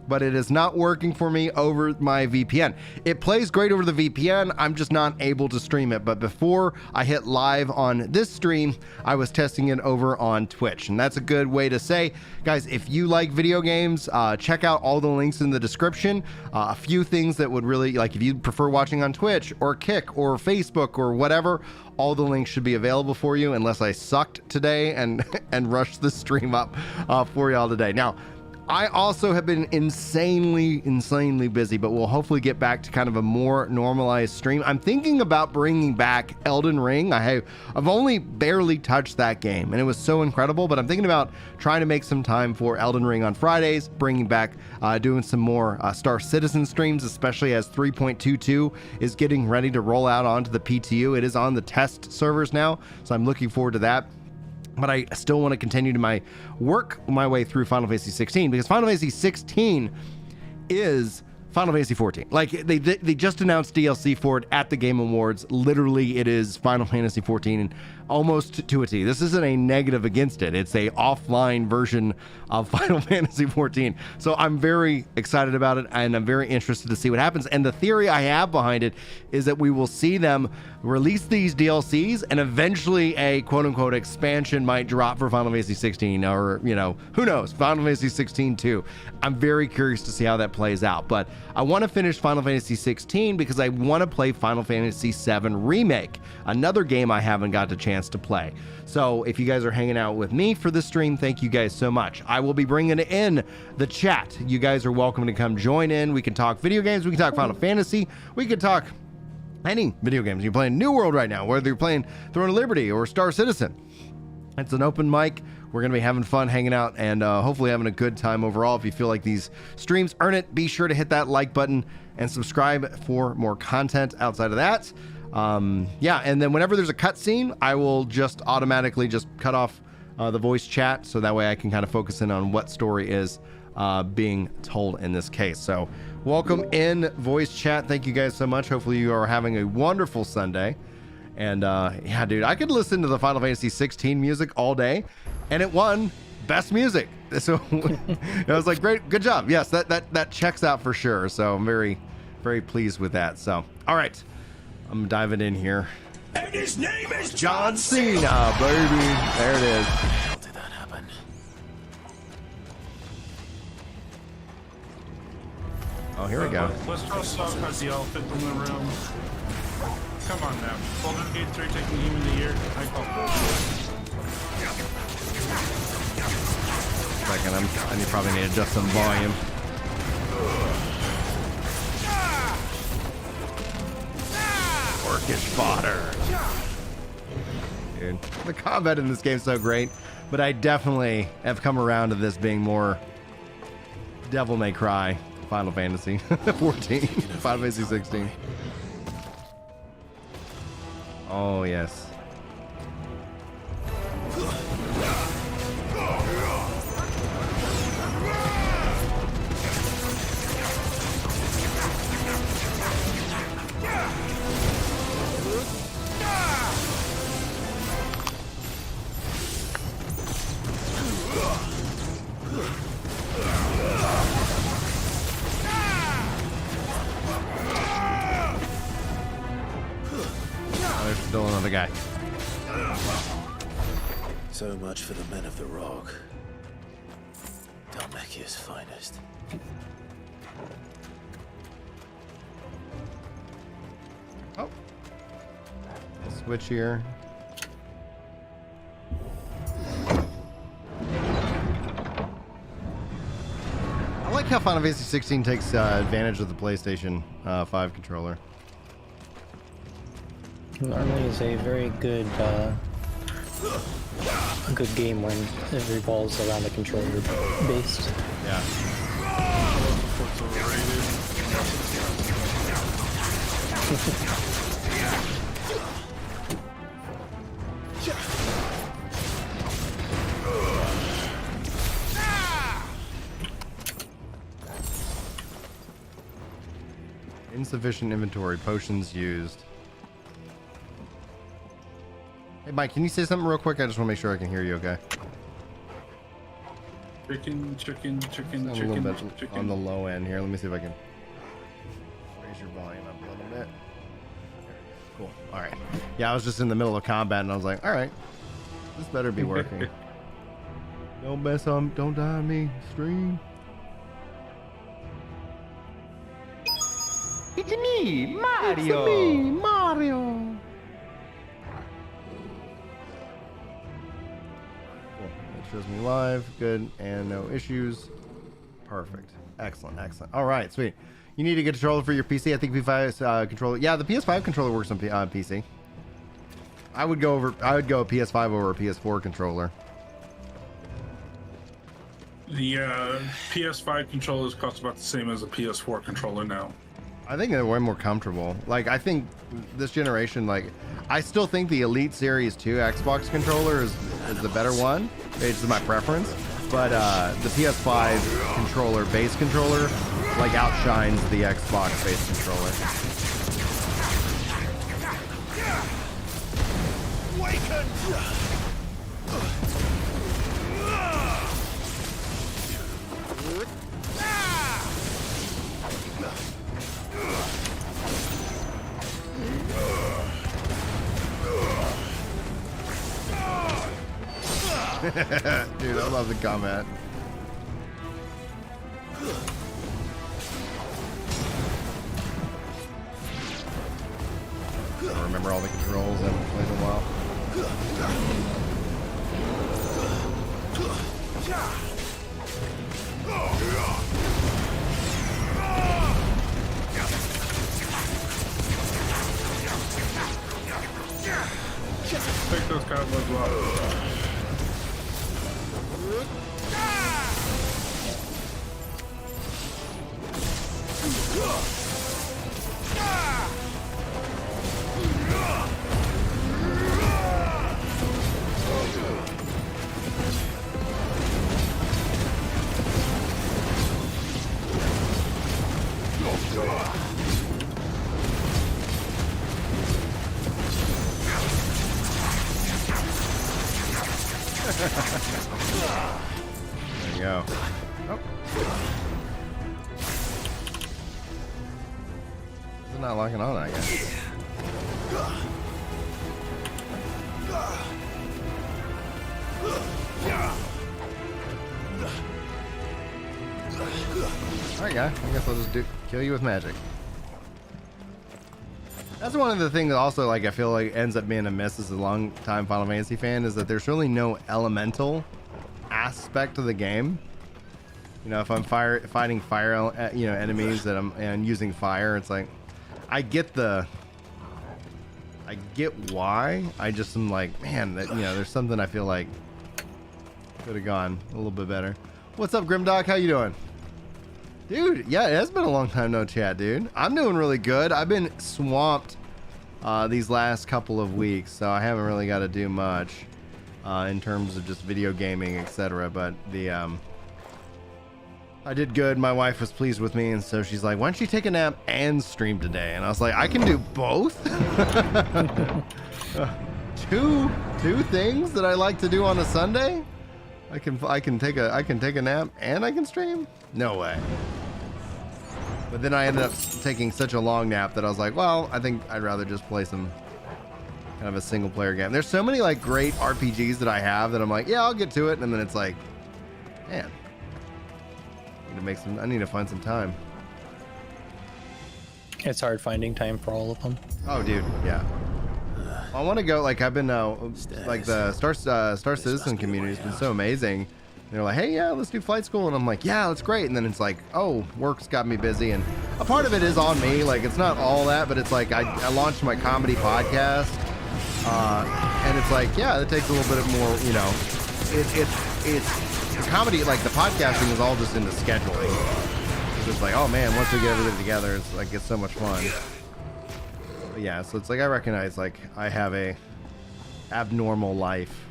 but it is not working for me over my VPN. It plays great over the VPN. I'm just not able to stream it. But before I hit live on this stream, I was testing it over on Twitch. And that's a good way to say, guys, if you like video games, check out all the links in the description. A few things that would really, like if you prefer watching on Twitch or Kick or Facebook or whatever, all the links should be available for you, unless I sucked today and rushed the stream up for y'all today. Now, I also have been insanely busy, but we'll hopefully get back to kind of a more normalized stream. I'm thinking about bringing back Elden Ring. I've only barely touched that game, and it was so incredible, but I'm thinking about trying to make some time for Elden Ring on Fridays, bringing back, doing some more Star Citizen streams, especially as 3.22 is getting ready to roll out onto the PTU. It is on the test servers now, so I'm looking forward to that. But I still want to continue to work my way through Final Fantasy 16, because Final Fantasy 16 is Final Fantasy 14. Like they just announced DLC for it at the Game Awards. Literally, it is Final Fantasy 14 almost to a T. This isn't a negative against it. It's a offline version of Final Fantasy 14. So I'm very excited about it, and I'm very interested to see what happens. And the theory I have behind it is that we will see them release these DLCs, and eventually a quote-unquote expansion might drop for Final Fantasy 16, or, you know, who knows, Final Fantasy 16 too. I'm very curious to see how that plays out. But I want to finish Final Fantasy 16 because I want to play Final Fantasy 7 Remake, another game I haven't got the chance to play. So if you guys are hanging out with me for this stream, thank you guys so much. I will be bringing in the chat. You guys are welcome to come join in. We can talk video games. We can talk Final Fantasy. We can talk any video games. You're playing New World right now, whether you're playing Throne of Liberty or Star Citizen. It's an open mic. We're going to be having fun, hanging out, and hopefully having a good time overall. If you feel like these streams earn it, be sure to hit that like button and subscribe for more content outside of that. Yeah, and then whenever there's a cutscene, I will just automatically just cut off the voice chat, so that way I can kind of focus in on what story is being told in this case. So welcome in voice chat. Thank you guys so much. Hopefully you are having a wonderful Sunday. And yeah, dude, I could listen to the Final Fantasy 16 music all day, and it won best music. So I was like, great, good job. Yes, that checks out for sure. So I'm very, very pleased with that. So, all right, I'm diving in here. And his name is John Cena, baby. There it is. How did that happen? Oh, here we go. Let's toss off the elephant in the room. Come on now. Golden Gate 3 taking him in the ear. I call bullshit. Second, I probably need to adjust some volume. Orcish fodder. Dude, the combat in this game is so great, but I definitely have come around to this being more Devil May Cry Final Fantasy 14, Final Fantasy 16. Oh, yes. There's still another guy. So much for the men of the rock. Dalmekia's finest. Oh. Switch here. I like how Final Fantasy 16 takes advantage of the PlayStation 5 controller. Normally is a very good game when it revolves around the controller based. Yeah. Insufficient inventory, potions used. Hey Mike, can you say something real quick? I just want to make sure I can hear you okay. Chicken, chicken, chicken, A chicken, little bit chicken. on the low end here. Let me see if I can raise your volume up a little bit. Cool. All right. Yeah, I was just in the middle of combat and I was like, all right, this better be working. Don't mess on, don't die on me, stream. It's me, Mario. It's me, Mario. Cool. It shows me live. Good. And no issues. Perfect. Excellent. Excellent. All right. Sweet. You need to get a controller for your PC. I think P5 controller. Yeah, the PS5 controller works on PC. I would go a PS5 over a PS4 controller. The PS5 controllers cost about the same as a PS4 controller now. I think they're way more comfortable. Like, I think this generation, like, I still think the Elite Series 2 Xbox controller is the better one. It's my preference. But the PS5 controller, base controller, like, outshines the Xbox base controller. Dude, I love the comment. I don't remember all the controls. I haven't played in a while. Take those cowboys off. There you go. Oh. It's not locking on, I guess. Alright, guy. I guess I'll just kill you with magic. That's one of the things also, like, I feel like ends up being a miss as a long-time Final Fantasy fan, is that there's really no elemental aspect of the game. You know, if I'm fighting fire, enemies that I'm using fire, it's like, I get why. I just am like, man, that, there's something I feel like could have gone a little bit better. What's up, Grimdoc? How you doing? Dude, yeah, it has been a long time no chat, dude. I'm doing really good. I've been swamped these last couple of weeks, so I haven't really got to do much in terms of just video gaming, etc. But I did good. My wife was pleased with me, and so she's like, why don't you take a nap and stream today? And I was like, I can do both? two things that I like to do on a Sunday? I can take a nap and I can stream? No way. But then I ended up taking such a long nap that I was like, well, I think I'd rather just play some kind of a single player game. There's so many like great RPGs that I have that I'm like, yeah, I'll get to it. And then it's like, man, I need to find some time. It's hard finding time for all of them. Oh, dude, yeah. I want to go, like, I've been, like, the Star Citizen community has been so amazing. They're like, hey, yeah, let's do flight school. And I'm like, yeah, that's great. And then it's like, oh, work's got me busy. And a part of it is on me. Like, it's not all that, but it's like, I launched my comedy podcast. And it's like, yeah, it takes a little bit more, it's comedy, like, the podcasting is all just into scheduling. It's just like, oh, man, once we get everything together, it's like, it's so much fun. But yeah, so it's like, I recognize, like, I have a abnormal life.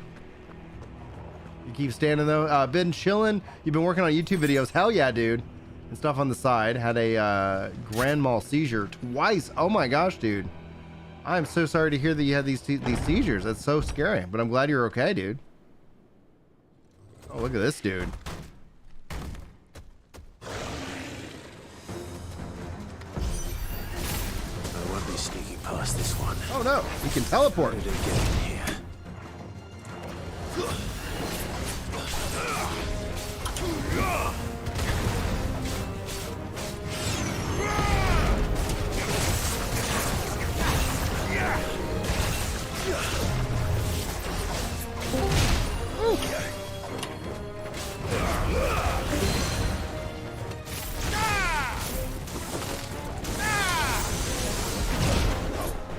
You keep standing though. Been chilling. You've been working on YouTube videos. Hell yeah, dude. And stuff on the side. Had a grand mal seizure twice. Oh my gosh, dude. I'm so sorry to hear that you had these seizures. That's so scary. But I'm glad you're okay, dude. Oh, look at this dude. sneaking past this one. Oh no, we can teleport. How did it get in here?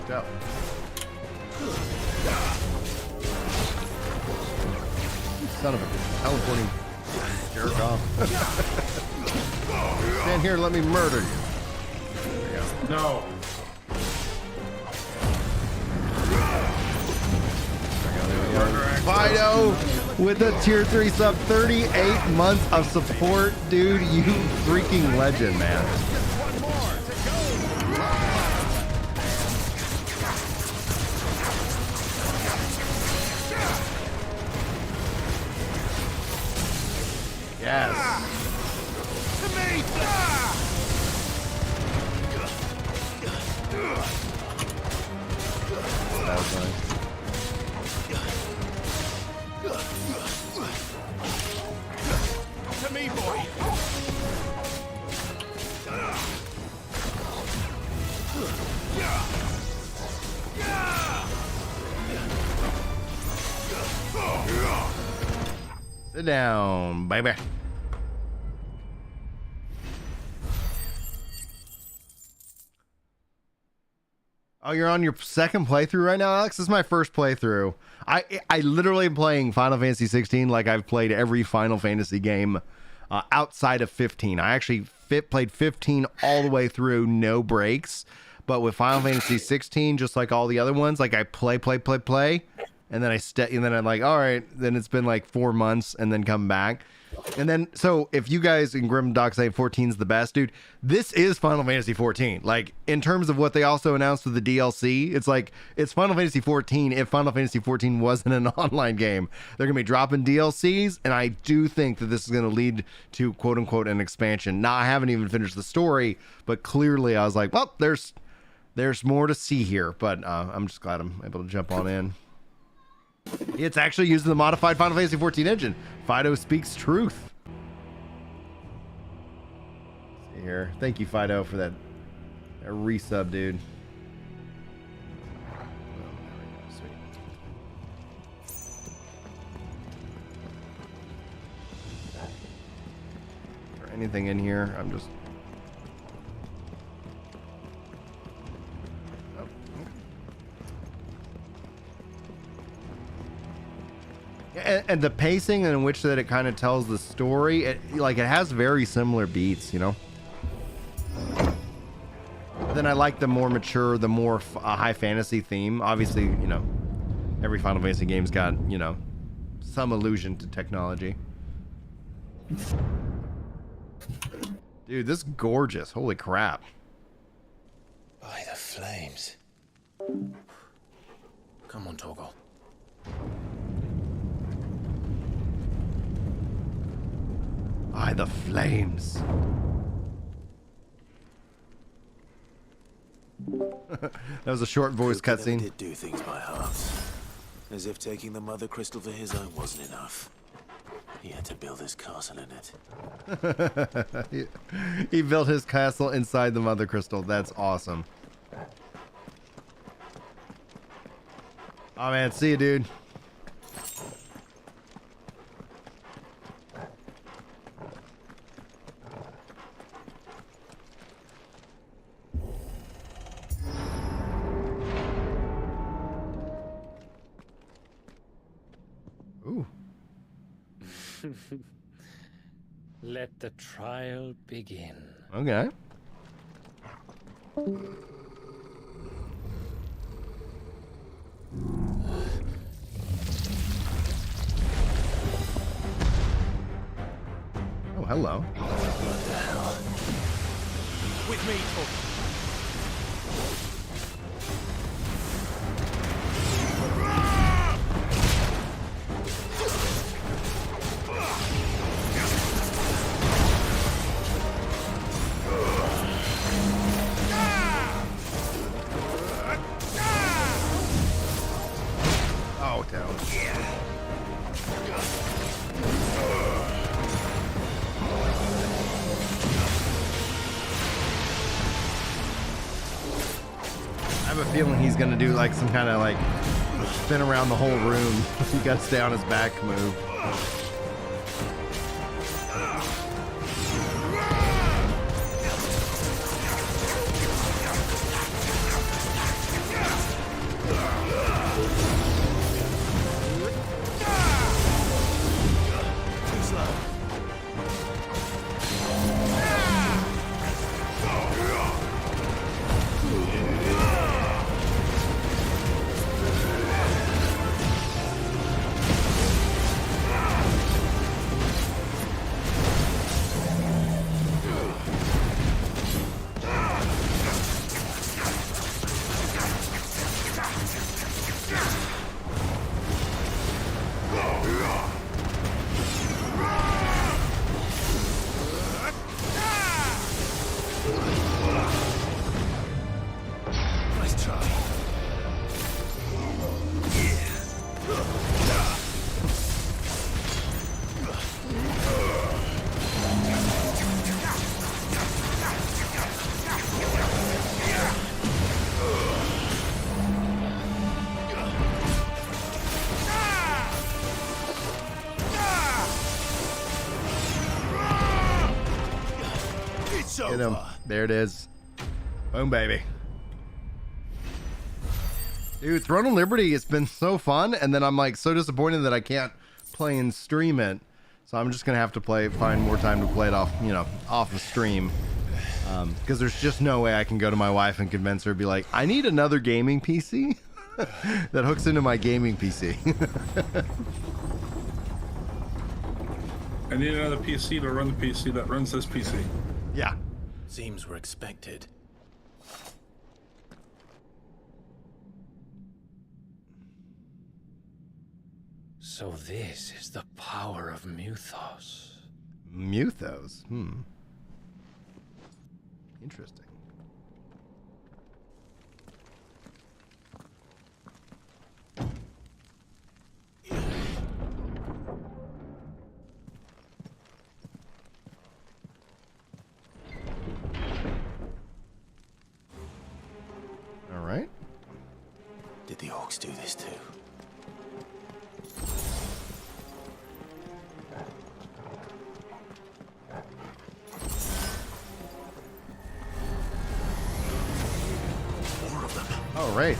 Go. Son of a teleporting jerk off. Stand here and let me murder you. There you go. No. Fido with a tier 3 sub, 38 months of support. Dude, you freaking legend, man. Yes. That was nice. To me, boy. Sit down, baby. Oh, you're on your second playthrough right now, Alex? This is my first playthrough. I literally am playing Final Fantasy 16 like I've played every Final Fantasy game outside of 15. I actually played 15 all the way through, no breaks. But with Final Fantasy 16, just like all the other ones, like I play, and then and then I'm like, all right, then it's been like 4 months, and then come back. And then, so if you guys in Grimdoc say 14 is the best, dude, this is Final Fantasy 14. Like, in terms of what they also announced with the DLC, it's like, it's Final Fantasy 14 if Final Fantasy 14 wasn't an online game. They're going to be dropping DLCs, and I do think that this is going to lead to, quote-unquote, an expansion. Now, I haven't even finished the story, but clearly I was like, well, there's more to see here. But I'm just glad I'm able to jump on in. It's actually using the modified Final Fantasy 14 engine. Fido speaks truth. Let's see here. Thank you, Fido, for that resub, dude. Oh, there we go. Sweet. Is there anything in here? I'm just... And the pacing in which that it kind of tells the story, it has very similar beats, you know. Then I like the more mature, the more high fantasy theme. Obviously, you know, every Final Fantasy game's got, you know, some allusion to technology. Dude, this is gorgeous. Holy crap. By the flames. Come on, Toggle. By the flames. That was a short voice cutscene. Did do things by halves, as if taking the Mother Crystal for his own wasn't enough. He had to build his castle in it. He built his castle inside the Mother Crystal. That's awesome. Oh man, see you, dude. Ooh. Let the trial begin. Okay. Oh, hello. What the hell? With me, Toggle. have a feeling he's gonna do like some kind of like spin around the whole room. You gotta stay on his back move. Get him. There it is. Boom, baby. Dude, Throne of Liberty has been so fun, and then I'm like so disappointed that I can't play and stream it. So I'm just gonna have to find more time to play it off, you know, off the stream. Because there's just no way I can go to my wife and convince her to be like, I need another gaming PC that hooks into my gaming PC. I need another PC to run the PC that runs this PC. Yeah. Seems we're expected. So this is the power of Mythos. Mythos? Interesting. All right. Did the orcs do this too? More of them. All right.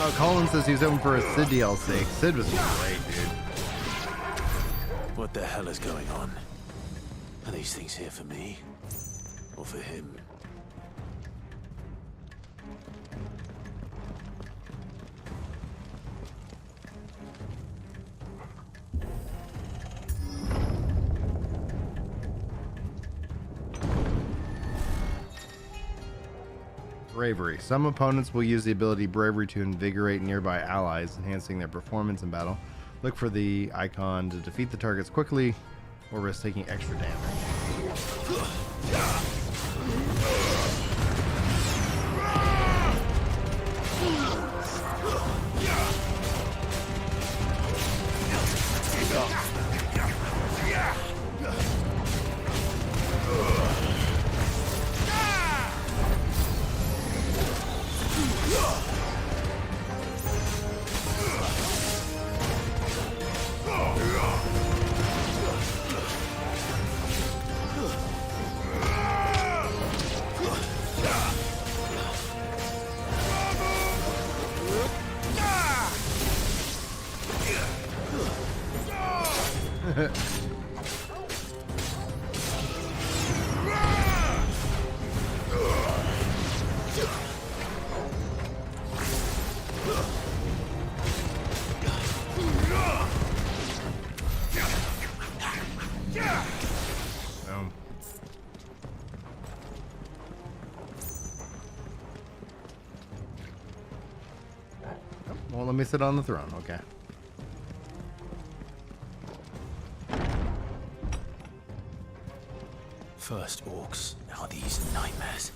Oh, Colin says he's hoping for a Sid DLC. Sid was great, dude. What the hell is going on? Are these things here for me? Or for him? Bravery. Some opponents will use the ability Bravery to invigorate nearby allies, enhancing their performance in battle. Look for the icon to defeat the targets quickly or risk taking extra damage. let me sit on the throne. Okay. First orcs, now these nightmares.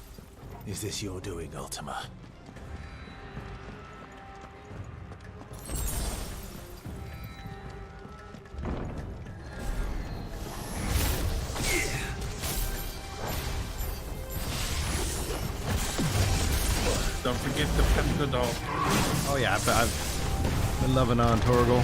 Is this your doing, Ultima? Don't forget to pet the dog. Oh yeah, I've been loving on Torgal.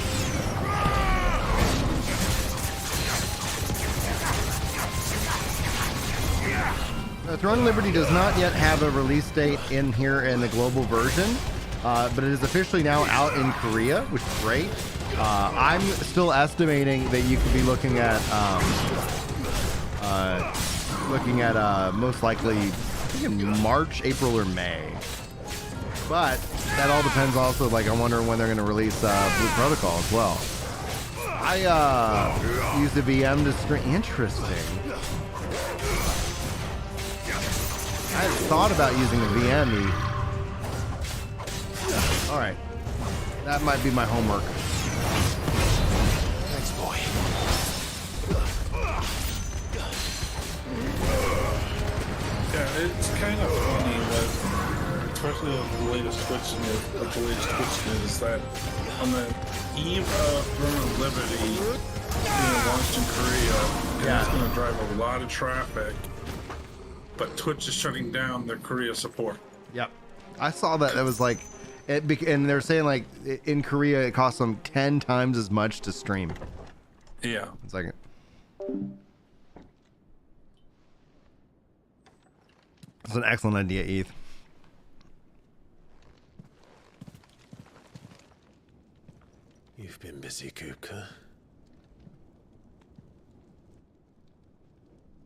Throne of Liberty does not yet have a release date in here in the global version, but it is officially now out in Korea, which is great. I'm still estimating that you could be looking at most likely I think in March, April, or May. But that all depends also, like, I'm wondering when they're going to release Blue Protocol as well. I use the VM to stream. Interesting. I had thought about using the VM. All right. That might be my homework. Thanks, boy. Yeah, it's kind of funny that, especially with the latest Twitch news, is that on the eve of Throne of Liberty being launched in Korea, it's going to drive a lot of traffic, but Twitch is shutting down their Korea support. Yep. I saw that. That was like, and they're saying like in Korea it costs them 10 times as much to stream. Yeah. It's like, it's an excellent idea, Eth. You've been busy, Kupka.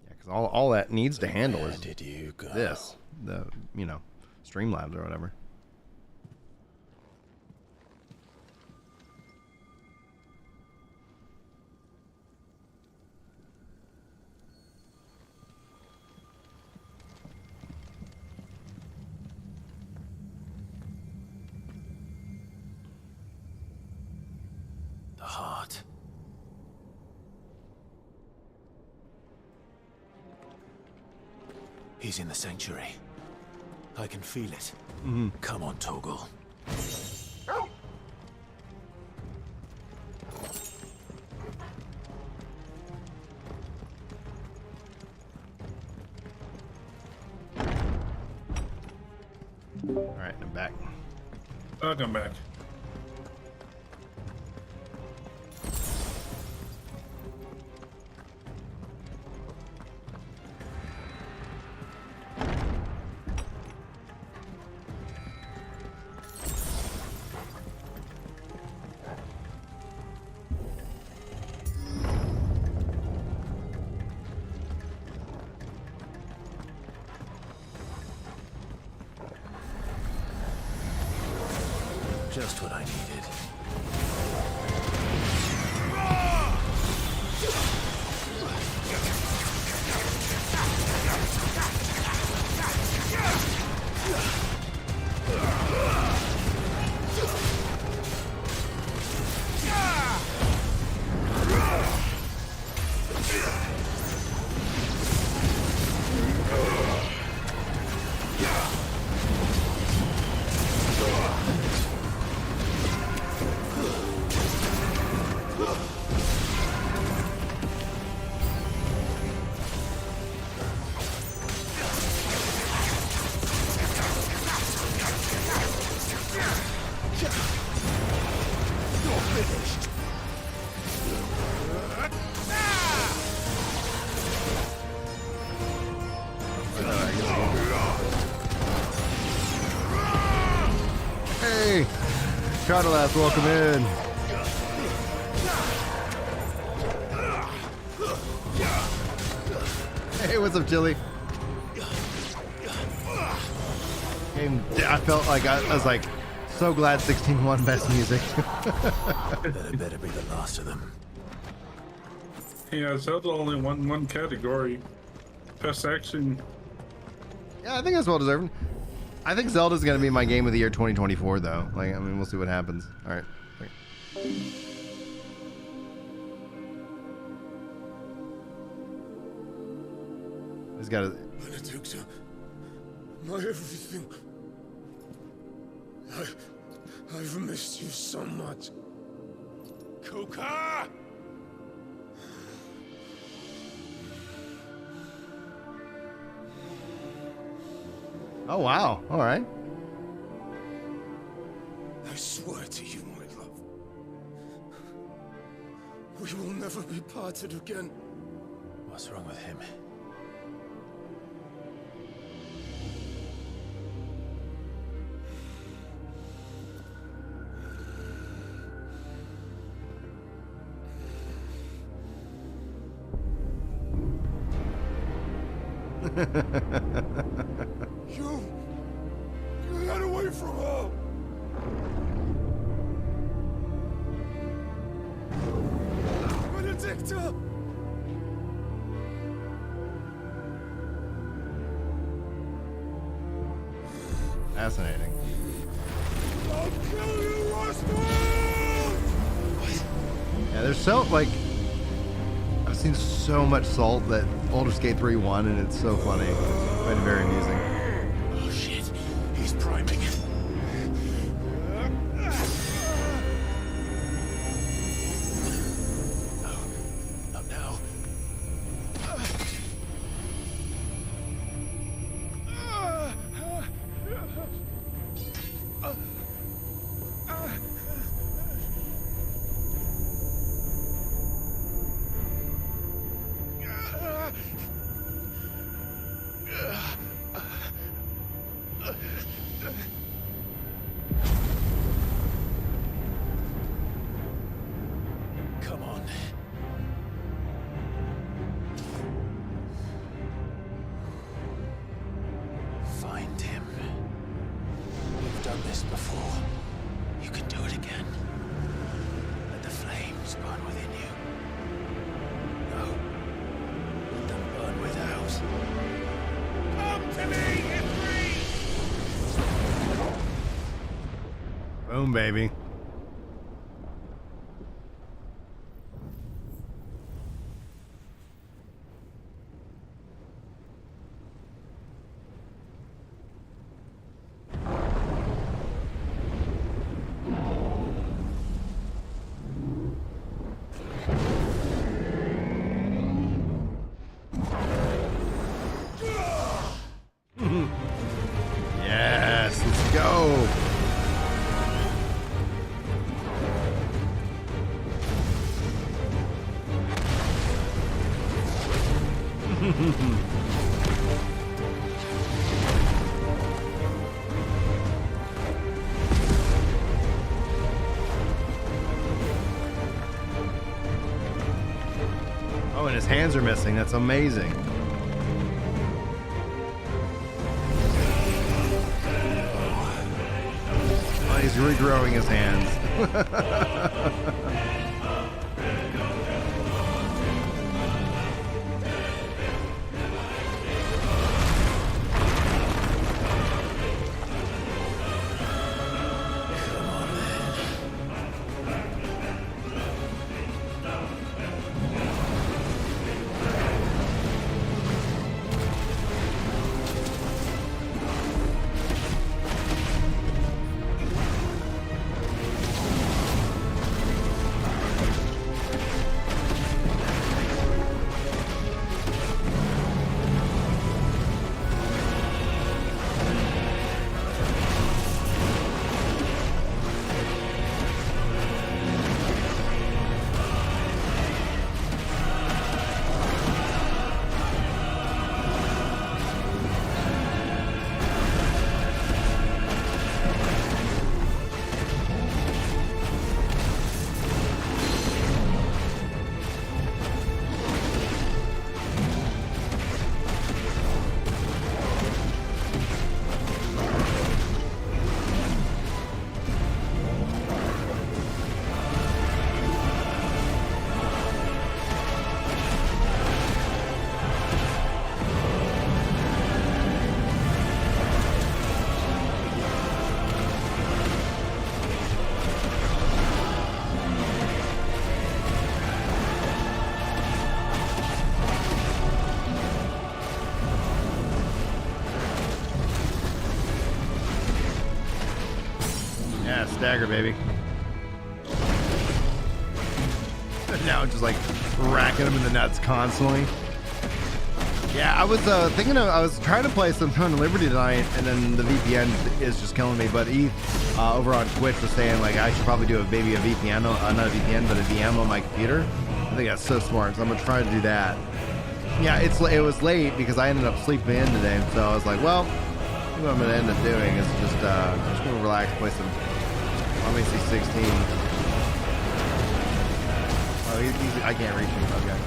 Yeah, because all that needs to handle Where is did you go? this, the Streamlabs or whatever. The heart. He's in the sanctuary. I can feel it. Come on, Toggle. All right, I'm back. I'll come back. Just what I needed. Hey, Shadowlass, welcome in. Hey, what's up, Chili? I felt like I was like so glad 16 won best music. That better be the last of them. Yeah, Zelda only won one category. Best action. Yeah, I think that's well deserved. I think Zelda's gonna be my game of the year 2024, though. Like, I mean, we'll see what happens. All right. He's got a. Benedicta, my everything. I've missed you so much. Kuka! Oh wow! All right. I swear to you, my love, we will never be parted again. What's wrong with him? You got away from her. Benedicta! Fascinating. I'll kill you, Roscoe! Yeah, there's so like I've seen so much Salt that Baldur's Gate 3 won, and it's so funny. It's been very amusing. Oh shit, he's priming. Not now. Come on. Find him. You've done this before. You can do it again. Let the flames burn within you. No. Let them burn without. Come to me, Ifrit! Boom, baby. Yes, let's go. Oh, and his hands are missing. That's amazing. Oh, he's regrowing his hands. Dagger, baby. Now I'm just like racking him in the nuts constantly. Yeah, I was I was trying to play some Throne of Liberty tonight, and then the VPN is just killing me. But he over on Twitch was saying like I should probably do a VPN, not a VPN, but a VM on my computer. I think that's so smart, so I'm gonna try to do that. Yeah, it was late because I ended up sleeping in today, so I was like, well, what I'm gonna end up doing is just gonna relax, play some obviously 16. Oh, I can't reach him. Okay.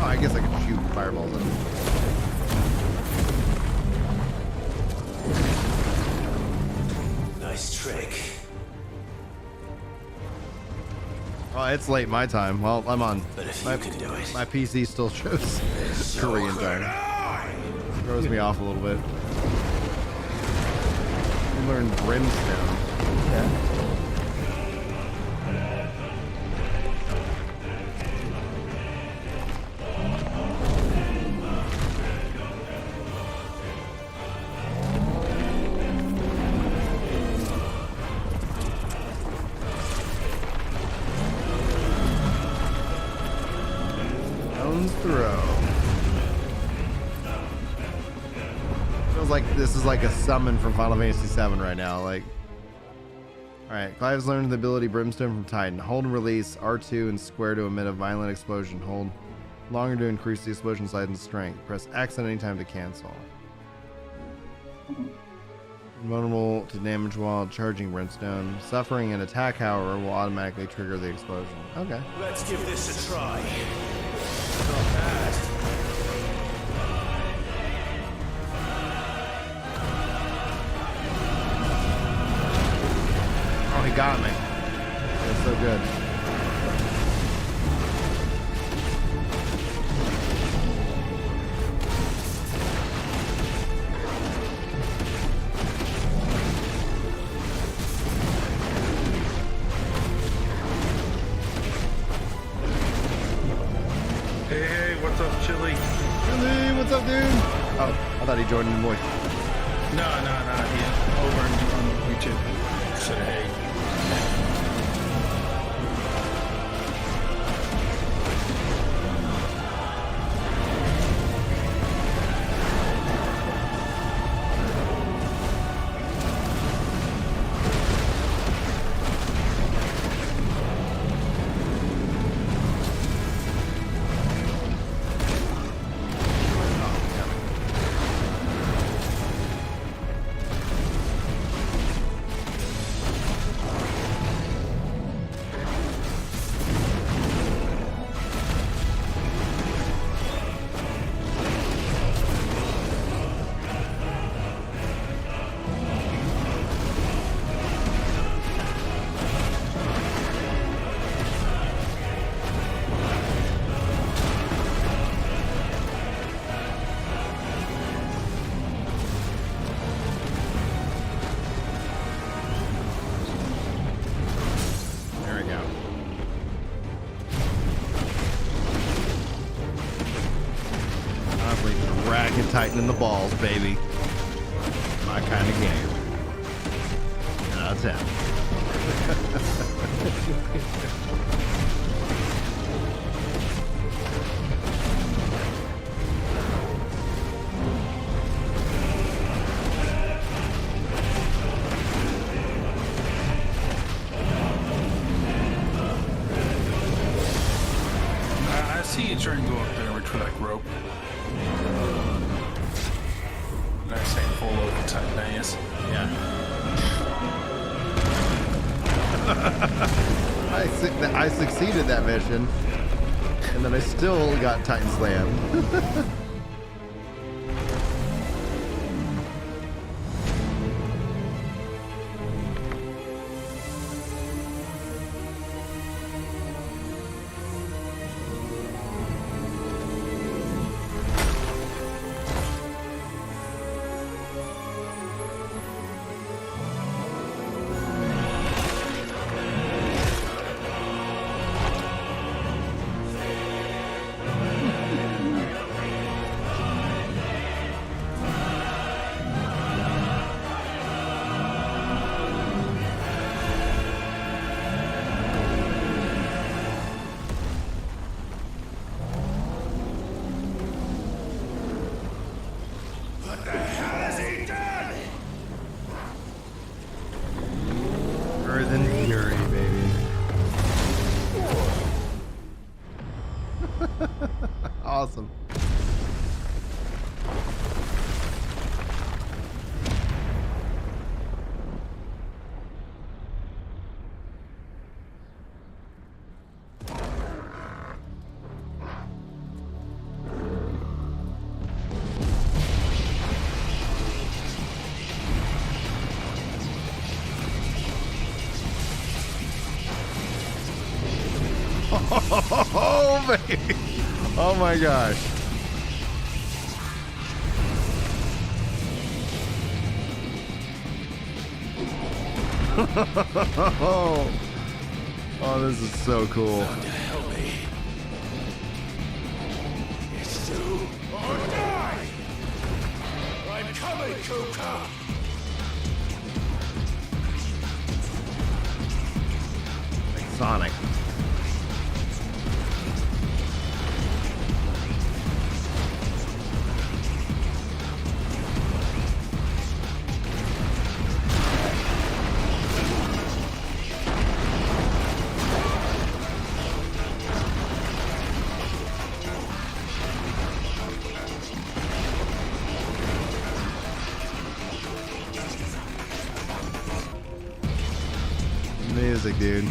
Oh, I guess I can shoot fireballs at him. Nice trick. Oh, it's late my time. Well, I'm on. But if My you can do it, PC still shows Korean time. Throws me off a little bit. We learned Brimstone. Yeah. Stone's Throw. Feels like this is like a summon from Final Fantasy VII right now. Like, all right, Clive's learned the ability Brimstone from Titan. Hold and release R2 and square to emit a violent explosion. Hold longer to increase the explosion size and strength. Press X at any time to cancel. Invulnerable to damage while charging Brimstone. Suffering an attack, however, will automatically trigger the explosion. Okay. let's give this a try. Not bad. Oh, he got me. That's so good. Hey, what's up, Chili? Hey, what's up, dude? Oh, I thought he joined in voice. No, he's over on YouTube. Said hey. There we go. Honestly, racking Titan in the balls, baby. My kind of game. 10 out of 10. I see you trying to go up there and reach for that rope. Nice handful of tight ass. Yeah. I succeeded that mission, and then I still got Titan Slam. Fury, baby. Awesome. Oh, baby. Oh my gosh. Oh, this is so cool. Help me. It's do or die. I'm coming, Kuka. Like Sonic. Music, dude.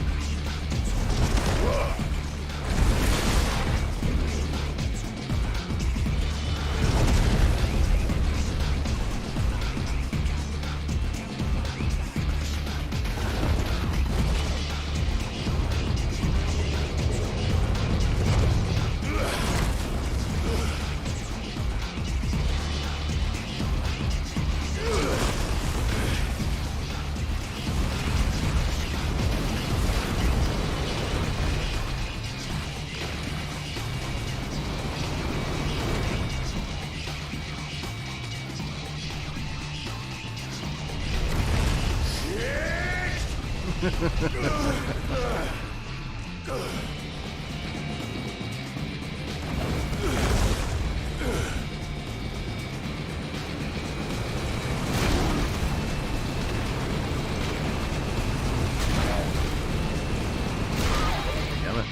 Damn it.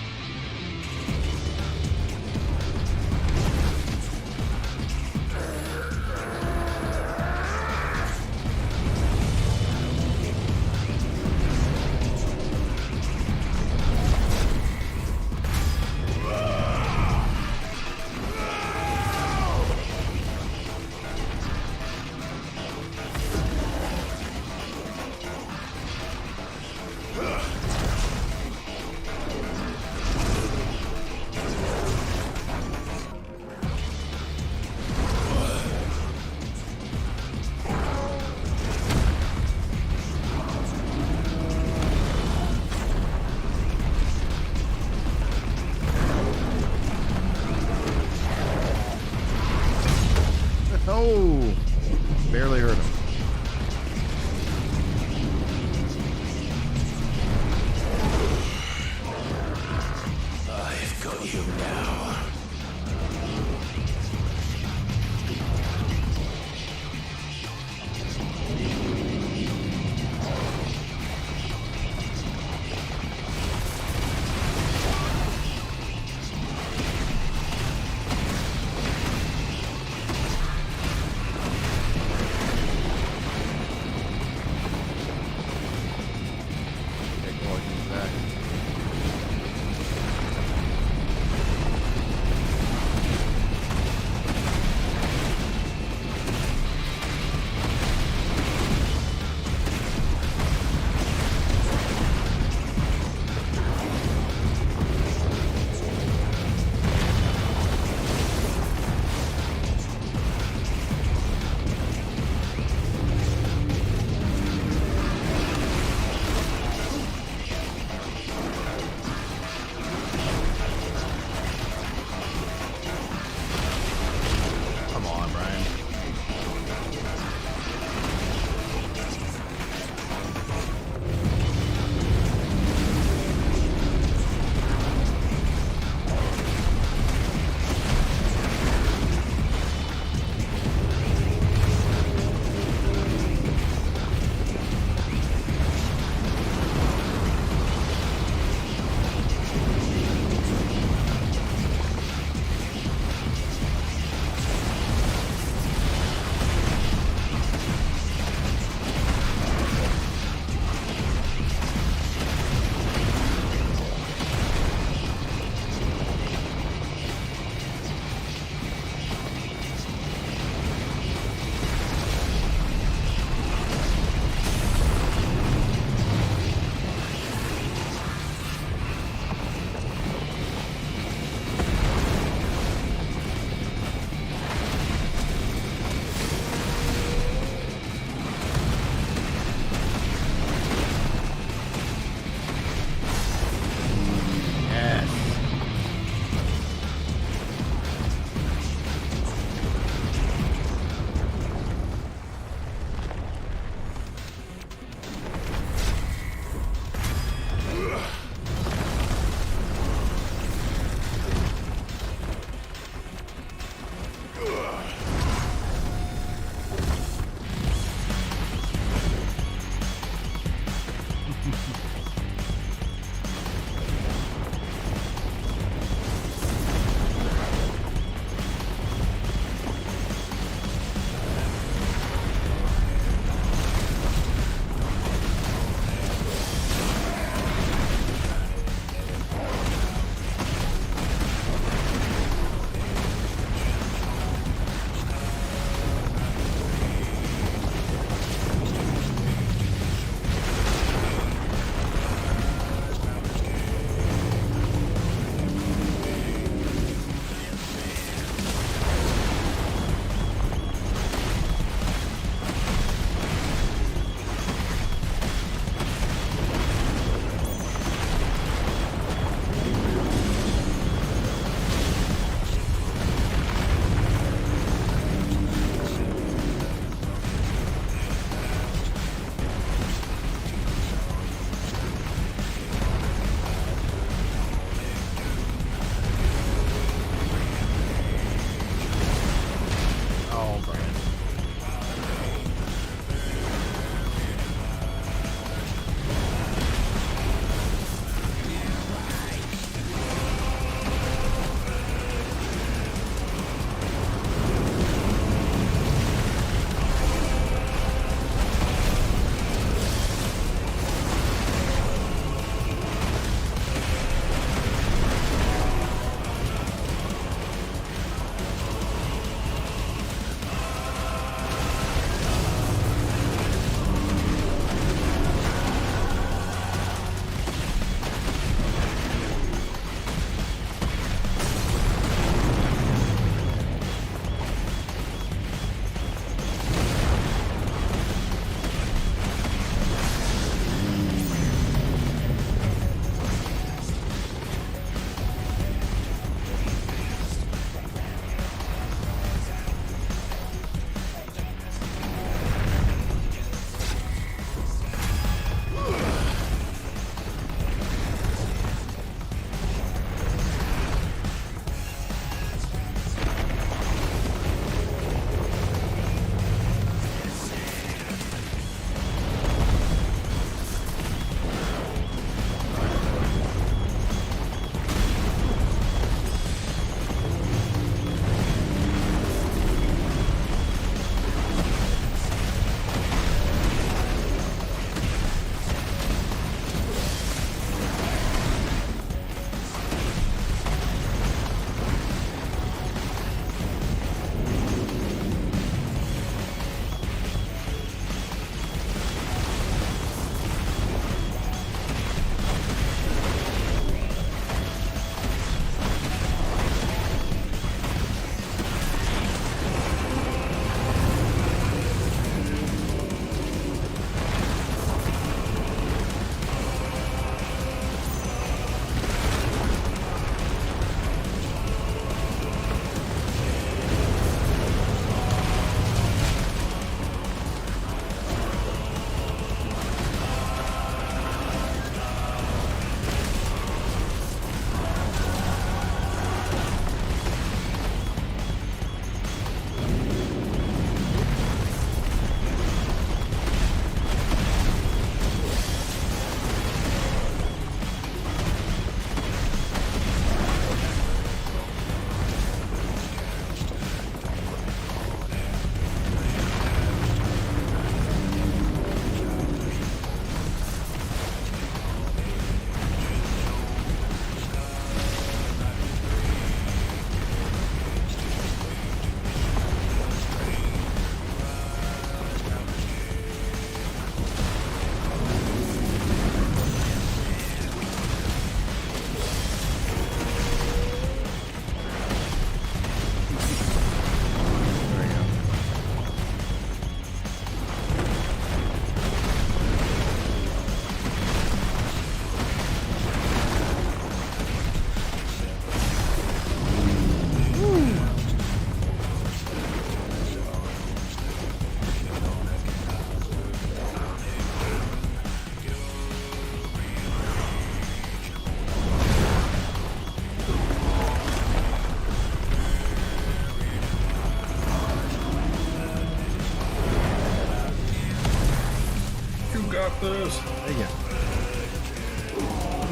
this. There you go.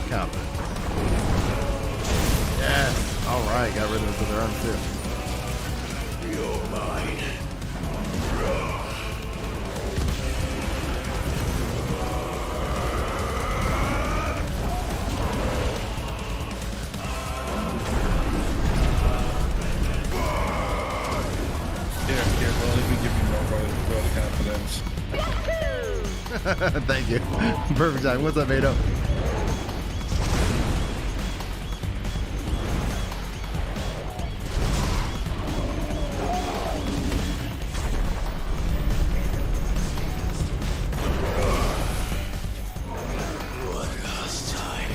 Come. Yes. All right. Got rid of it with their arms too. You're mine. Here, well, let me give you more vote confidence. Thank you. Perfect time. What's up, Ado? One last time.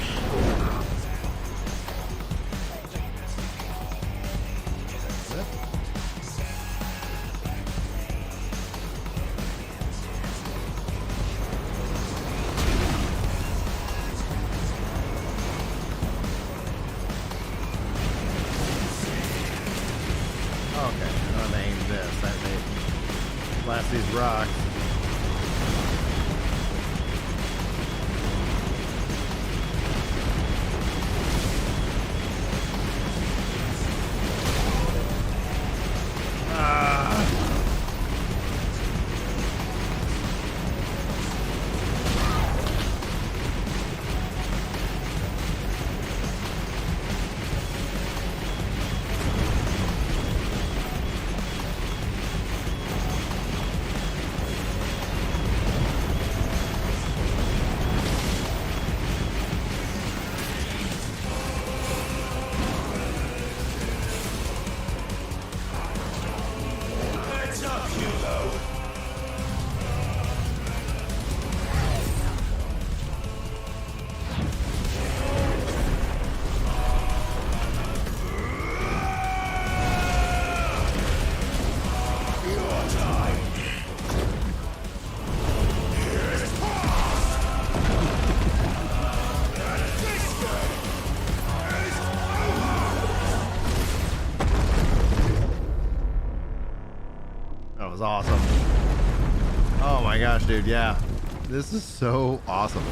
Okay, I'm gonna aim this. That may blast these rocks. Heads up, Hugo. Your time. That was awesome. Oh my gosh, dude. Yeah. This is so awesome.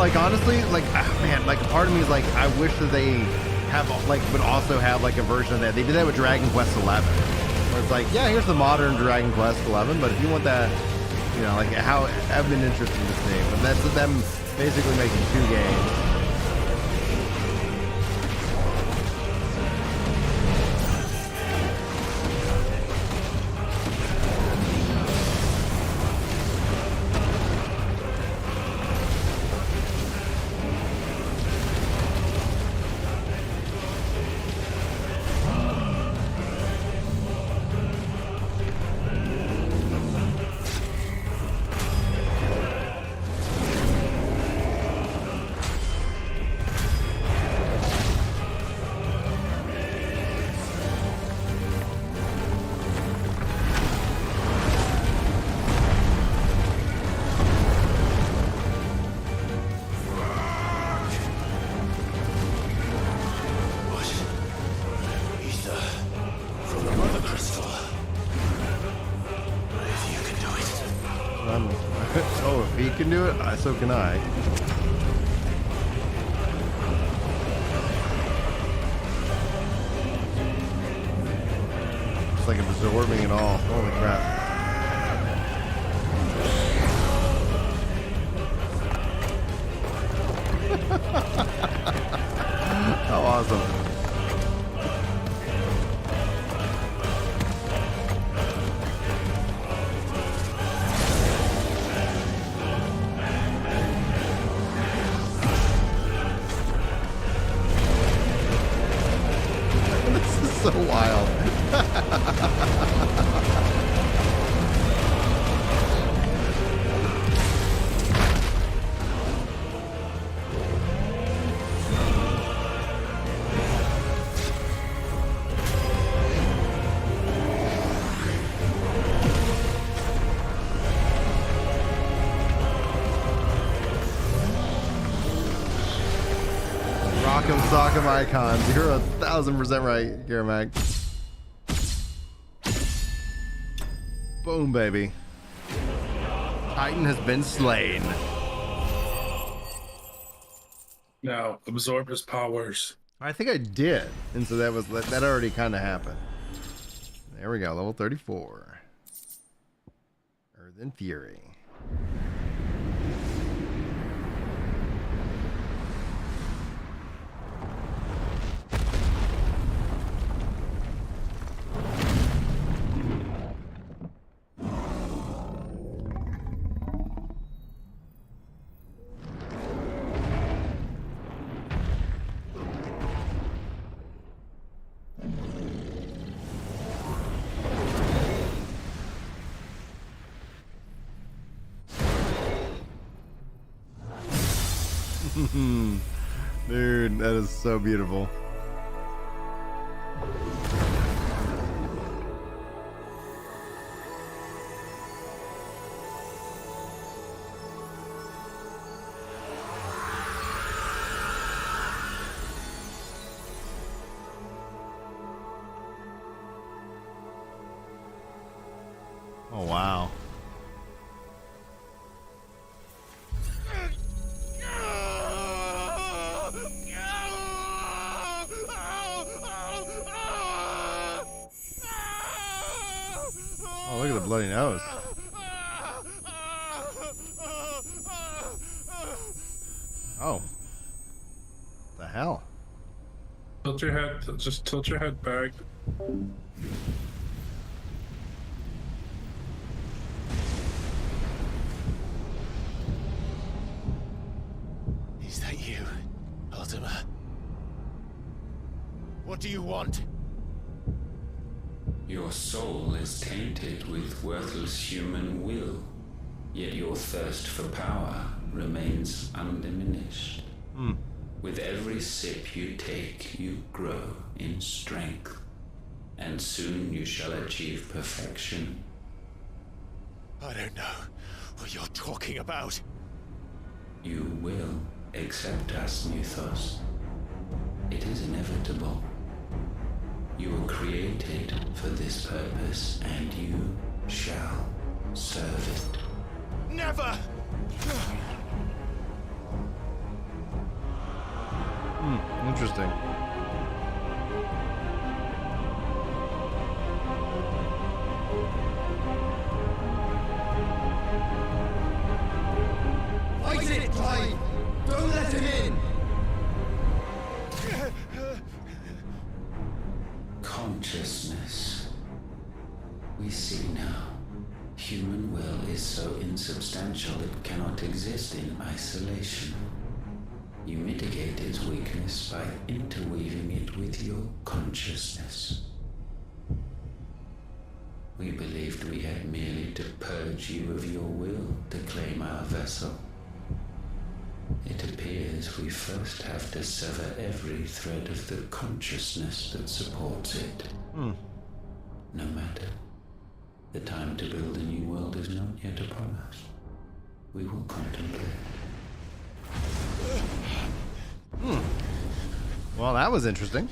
like honestly, like man, like a part of me is like I wish that they have like would also have like a version of that. They did that with Dragon Quest 11, where it's like, yeah, here's the modern Dragon Quest 11, but if you want that, you know, like how I've been interested in this game, but that's them basically making 2 games. Oh, if he can do it, so can I. It's like absorbing it all. Holy crap. How awesome. So wild. Rock'em sock'em icons. You're 1000% right, Garamag. Boom, baby. Titan has been slain. Now, absorb his powers. I think I did. And so that already kind of happened. There we go, level 34. Earth and Fury. Dude, that is so beautiful. Oh, wow. Oh, look at the bloody nose. Oh. The hell? Tilt your head, just tilt your head back. Is that you, Ultima? What do you want? Your soul is tainted with worthless human will, yet your thirst for power remains undiminished. With every sip you take, you grow in strength, and soon you shall achieve perfection. I don't know what you're talking about. You will accept us, Mythos. It is inevitable. You were created for this purpose, and you shall serve it. Never! interesting. Fight it, Tole! Don't let him in! Consciousness. We see now. Human will is so insubstantial it cannot exist in isolation. You mitigate its weakness by interweaving it with your consciousness. We believed we had merely to purge you of your will to claim our vessel. It appears we first have to sever every thread of the consciousness that supports it. No matter. The time to build a new world is not yet upon us. We will contemplate. Well, that was interesting.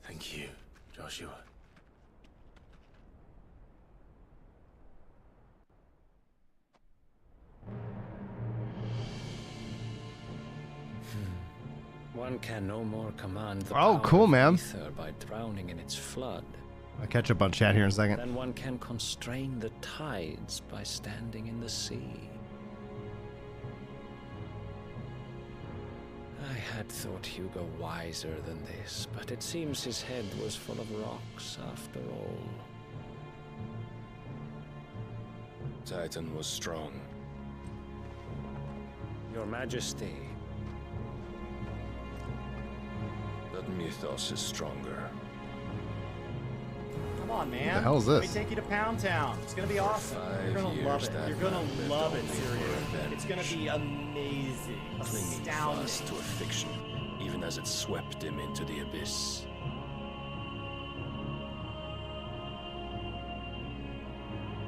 Thank you, Joshua. One can no more command the Oh, power cool, of man. ether by drowning in its flood I'll catch up on chat here in a second. than one can constrain the tides by standing in the sea. I had thought Hugo wiser than this, but it seems his head was full of rocks after all. Titan was strong. Your Majesty, But Mythos is stronger. Come on, man. What the hell is Let this? me take you to Pound Town. It's gonna be awesome. You're gonna 5 love years it. that You're gonna man lived love it, only for Syria. revenge. It's gonna be amazing. Clinging Astounding. fast to a fiction, even as it swept him into the abyss.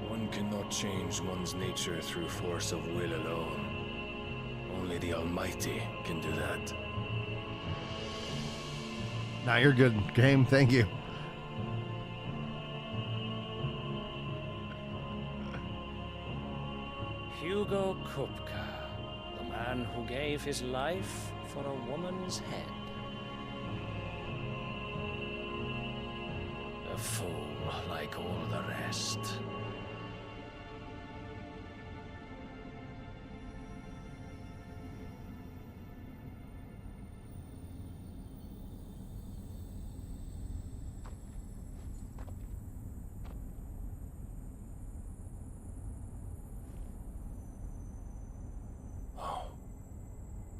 One cannot change one's nature through force of will alone. Only the Almighty can do that. Nah, you're good, game. Thank you. Hugo Kupka, the man who gave his life for a woman's head. A fool like all the rest.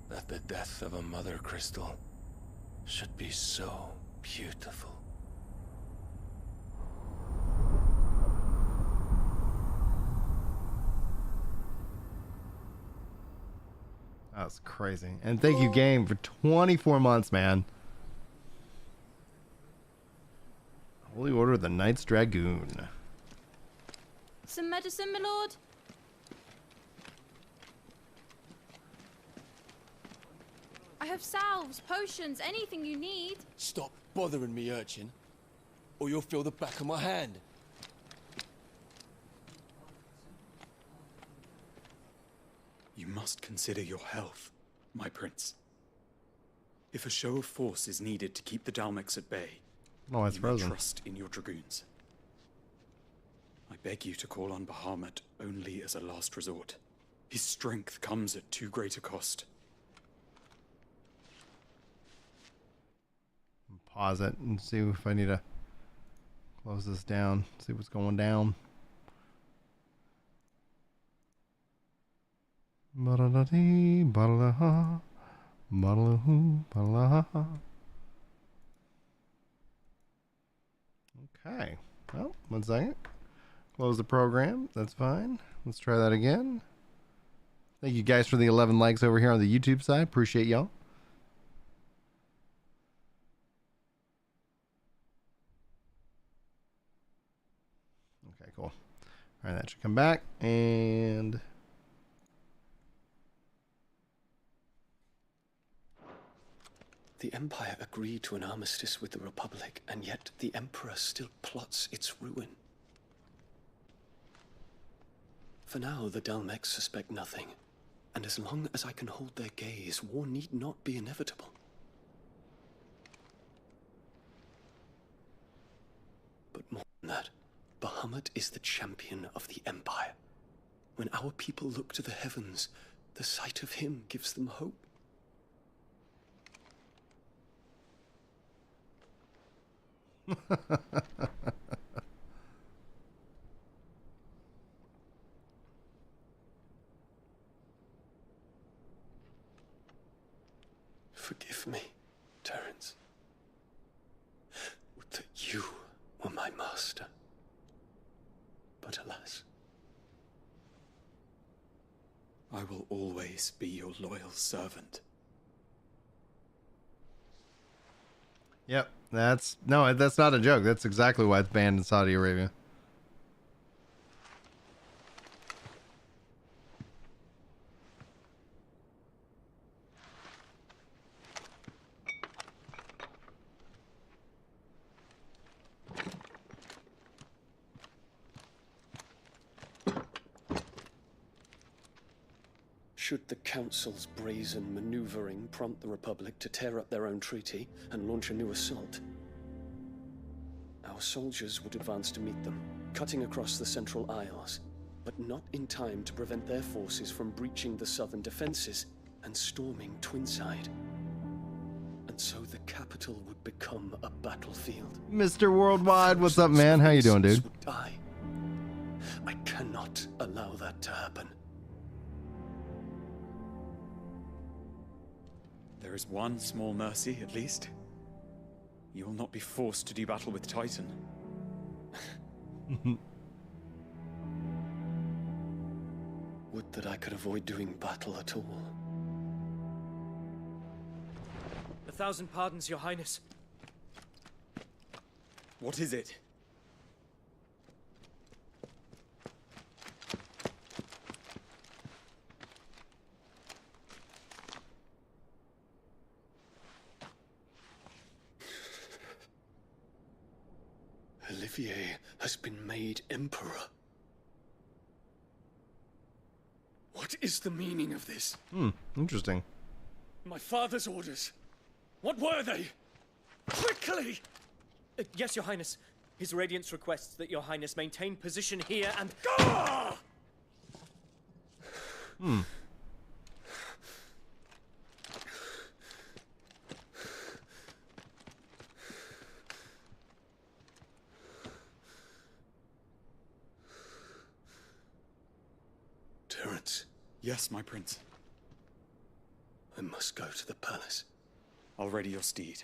That the death of a mother crystal should be so beautiful. That's crazy. And thank you, game, for 24 months, man. Holy Order of the Knights Dragoon. Some medicine, my lord? I have salves, potions, anything you need. Stop bothering me, urchin, or you'll feel the back of my hand. You must consider your health, my prince. If a show of force is needed to keep the Dalmex at bay, Oh, it's you may frozen. trust in your dragoons. I beg you to call on Bahamut only as a last resort. His strength comes at too great a cost. Pause it and see if I need to close this down. See what's going down. Ba-da-da-dee, ba-da-da-ha, ba-da-da-hoo, ba-da-da-ha. Okay. Well, 1 second. Close the program. That's fine. Let's try that again. Thank you guys for the 11 likes over here on the YouTube side. Appreciate y'all. Okay, cool. All right, that should come back. And The Empire agreed to an armistice with the Republic, and yet the Emperor still plots its ruin. For now, the Dalmex suspect nothing, and as long as I can hold their gaze, war need not be inevitable. But more than that, Bahamut is the champion of the Empire. When our people look to the heavens, the sight of him gives them hope. Forgive me, Terence. Would that you were my master. But alas. I will always be your loyal servant. Yep, that's not a joke. That's exactly why it's banned in Saudi Arabia. Should the Council's brazen maneuvering prompt the Republic to tear up their own treaty and launch a new assault, our soldiers would advance to meet them, cutting across the Central Isles, but not in time to prevent their forces from breaching the southern defenses and storming Twinside. And so the capital would become a battlefield. Mr. Worldwide, what's up, man? How you doing, dude? Would die. I cannot allow that to happen. There is one small mercy, at least. You will not be forced to do battle with Titan. Would that I could avoid doing battle at all. 1,000 pardons, Your Highness. What is it? Olivier has been made Emperor. What is the meaning of this? Interesting. My father's orders. What were they? Quickly! Yes, Your Highness. His Radiance requests that Your Highness maintain position here and... Ah! Terence. Yes, my prince. I must go to the palace. I'll ready your steed.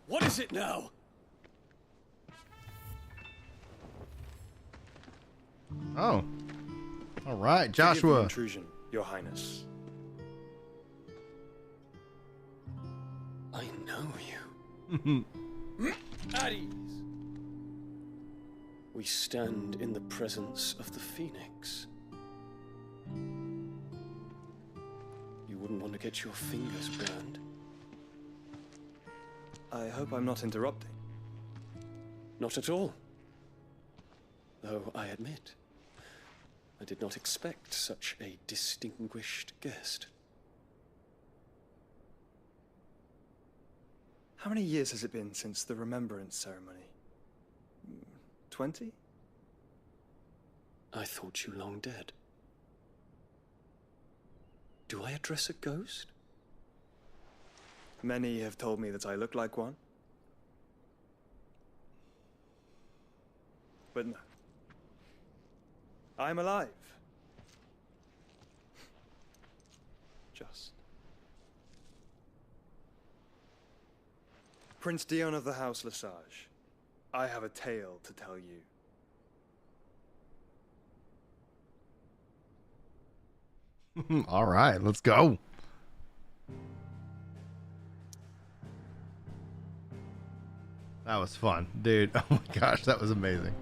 What is it now? Oh. All right, Forgive the Joshua. intrusion, Your Highness. I know you. At ease. We stand in the presence of the Phoenix. You wouldn't want to get your fingers burned. I hope I'm not interrupting. Not at all. Though I admit, I did not expect such a distinguished guest. How many years has it been since the Remembrance ceremony? 20? I thought you long dead. Do I address a ghost? Many have told me that I look like one. But no. I'm alive. Just. Prince Dion of the House Lesage, I have a tale to tell you. All right, let's go. That was fun, dude. Oh my gosh, that was amazing.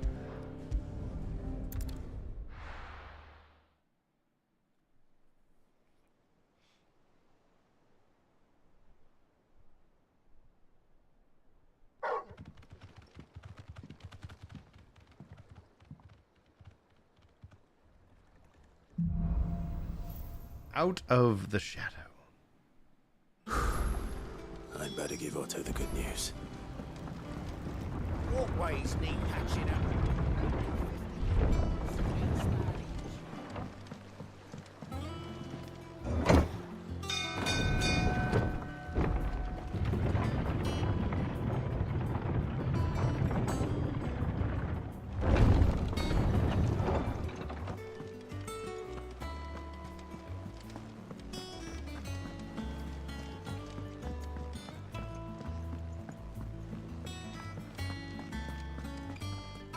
Out of the Shadow. I'd better give Otto the good news. Walkways need patching up.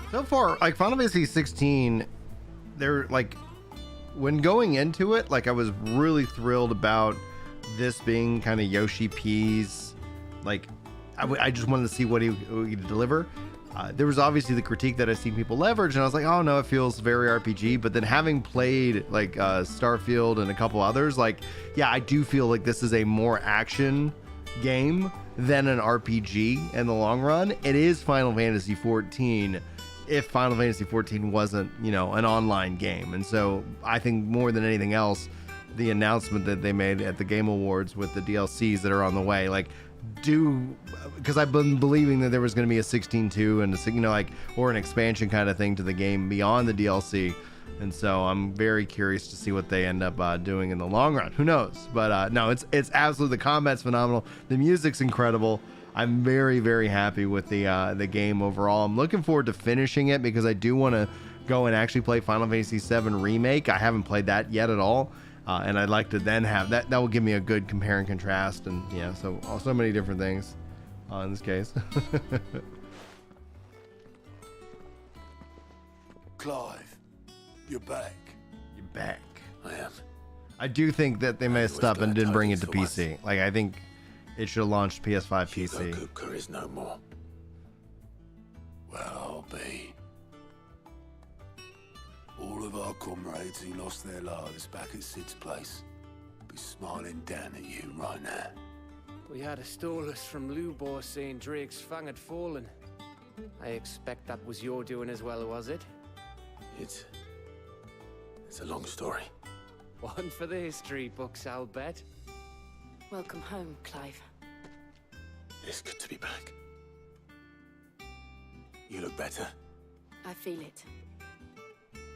So far, like Final Fantasy 16, they're like, when going into it, like I was really thrilled about this being kind of Yoshi P's, like I just wanted to see what he would deliver. There was obviously the critique that I've seen people leverage, and I was like, oh no, it feels very RPG. But then having played like Starfield and a couple others, like, yeah, I do feel like this is a more action game than an RPG in the long run. It is Final Fantasy 14. If Final Fantasy 14 wasn't, you know, an online game. And so I think more than anything else, the announcement that they made at the Game Awards with the DLCs that are on the way, like, because I've been believing that there was going to be a 16.2 and a, you know, like, or an expansion kind of thing to the game beyond the DLC. And so I'm very curious to see what they end up doing in the long run. Who knows? But no, it's absolutely, the combat's phenomenal. The music's incredible. I'm very, very happy with the game overall. I'm looking forward to finishing it because I do want to go and actually play Final Fantasy VII Remake. I haven't played that yet at all, and I'd like to then have that. That will give me a good compare and contrast, and yeah, so many different things in this case. Clive, you're back. You're back. I am. I do think that they messed up and didn't bring it to PC. Like, I think it should have launched PS5 PC. Kupka is no more. Well, I'll be. All of our comrades who lost their lives back at Sid's place be smiling down at you right now. We had a Stolus from Lubor saying Drake's fang had fallen. I expect that was your doing as well, was it? It's a long story. One for the history books, I'll bet. Welcome home, Clive. It's good to be back. You look better. I feel it.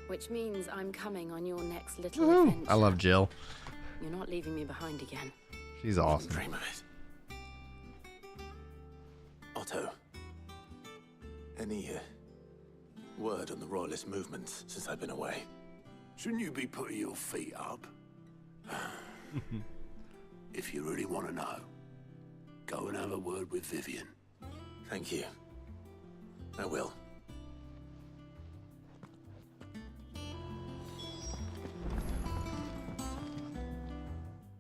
Which means I'm coming on your next little adventure. I love Jill. You're not leaving me behind again. She's awesome. Dream of it. Otto, any word on the Royalist movements since I've been away? Shouldn't you be putting your feet up? If you really want to know, go and have a word with Vivian. Thank you. I will.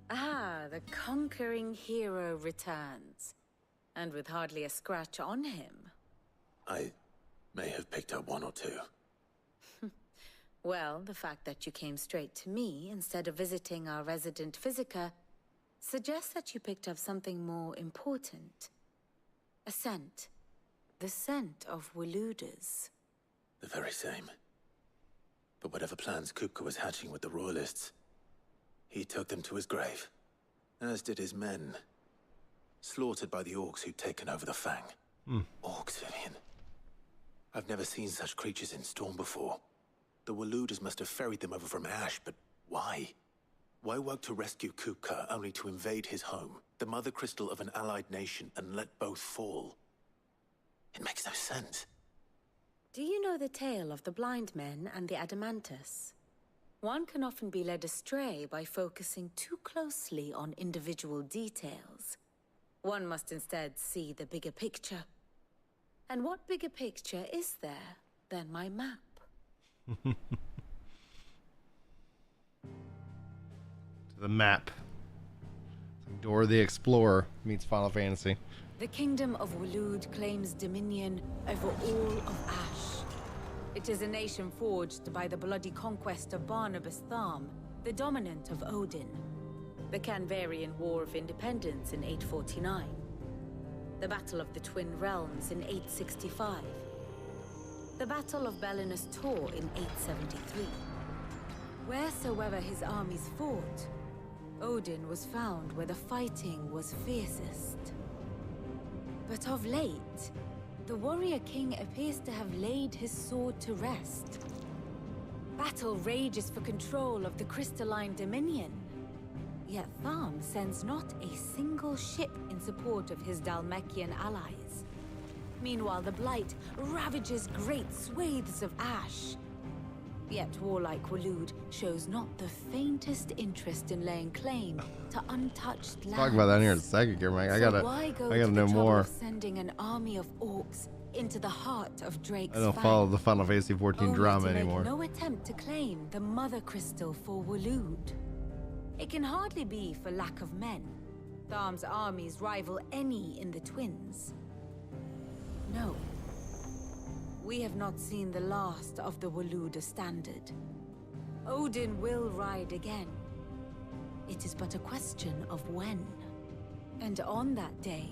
Ah, the conquering hero returns. And with hardly a scratch on him. I may have picked up one or two. Well, the fact that you came straight to me instead of visiting our resident physiker suggests that you picked up something more important. A scent. The scent of Waludas. The very same. But whatever plans Kupka was hatching with the Royalists, he took them to his grave. As did his men. Slaughtered by the orcs who'd taken over the Fang. Orcs, Vivian. I've never seen such creatures in Storm before. The Waludas must have ferried them over from Ash, but why? Why work to rescue Kupka only to invade his home, the mother crystal of an allied nation, and let both fall? It makes no sense. Do you know the tale of the blind men and the Adamantis? One can often be led astray by focusing too closely on individual details. One must instead see the bigger picture. And what bigger picture is there than my map? To the map. Dora the Explorer meets Final Fantasy. The kingdom of Walud claims dominion over all of Ash. It is a nation forged by the bloody conquest of Barnabas Tharm, the dominant of Odin. The Canvarian War of Independence in 849. The Battle of the Twin Realms in 865. The Battle of Belinus Tor in 873. Wheresoever his armies fought, Odin was found where the fighting was fiercest. But of late, the warrior king appears to have laid his sword to rest. Battle rages for control of the crystalline dominion. Yet Tharm sends not a single ship in support of his Dhalmekian allies. Meanwhile, the Blight ravages great swathes of ash. Yet warlike Waloed shows not the faintest interest in laying claim to untouched lands. Talk about that here in a second, Mike. I gotta know more. Sending an army of orcs into the heart of Drake's I don't follow the Final Fantasy 14 drama anymore. No attempt to claim the Mother Crystal for Waloed. It can hardly be for lack of men. Tharm's armies rival any in the Twins. No. We have not seen the last of the Waloed standard. Odin will ride again. It is but a question of when. And on that day,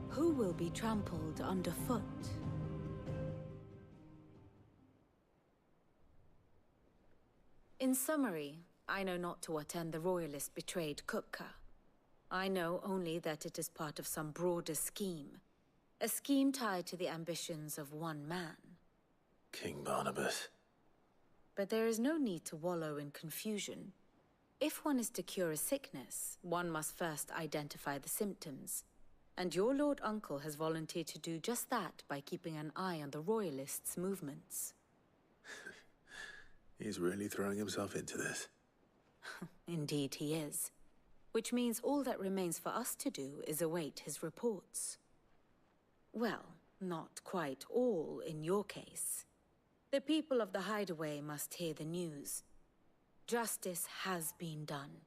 who will be trampled underfoot? In summary, I know not to what end the royalist betrayed Kupka. I know only that it is part of some broader scheme. A scheme tied to the ambitions of one man. King Barnabas. But there is no need to wallow in confusion. If one is to cure a sickness, one must first identify the symptoms. And your Lord Uncle has volunteered to do just that by keeping an eye on the Royalists' movements. He's really throwing himself into this. Indeed he is. Which means all that remains for us to do is await his reports. Well, not quite all in your case. The people of the Hideaway must hear the news. Justice has been done.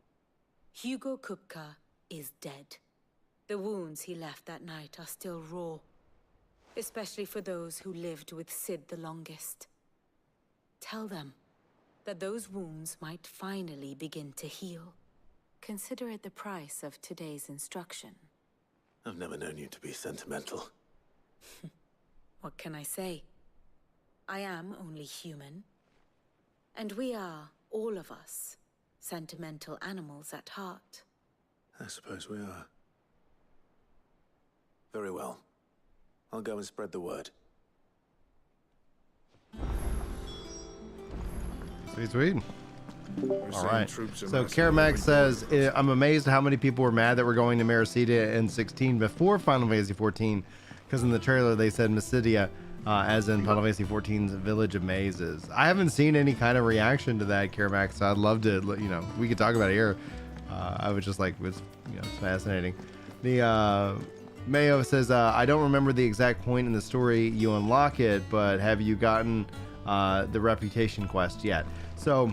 Hugo Kupka is dead. The wounds he left that night are still raw, especially for those who lived with Sid the longest. Tell them that those wounds might finally begin to heal. Consider it the price of today's instruction. I've never known you to be sentimental. What can I say? I am only human. And we are, all of us, sentimental animals at heart. I suppose we are. Very well. I'll go and spread the word. Sweet, sweet. All right. So Karamak says, I'm amazed at how many people were mad that we're going to Mericida in 16 before Final Fantasy 14, because in the trailer they said Mysidia, as in Final Fantasy 14's Village of Mazes. I haven't seen any kind of reaction to that, Karamak, so I'd love to, we could talk about it here. I was just like, it's fascinating. The Mayo says, I don't remember the exact point in the story you unlock it, but have you gotten the reputation quest yet? So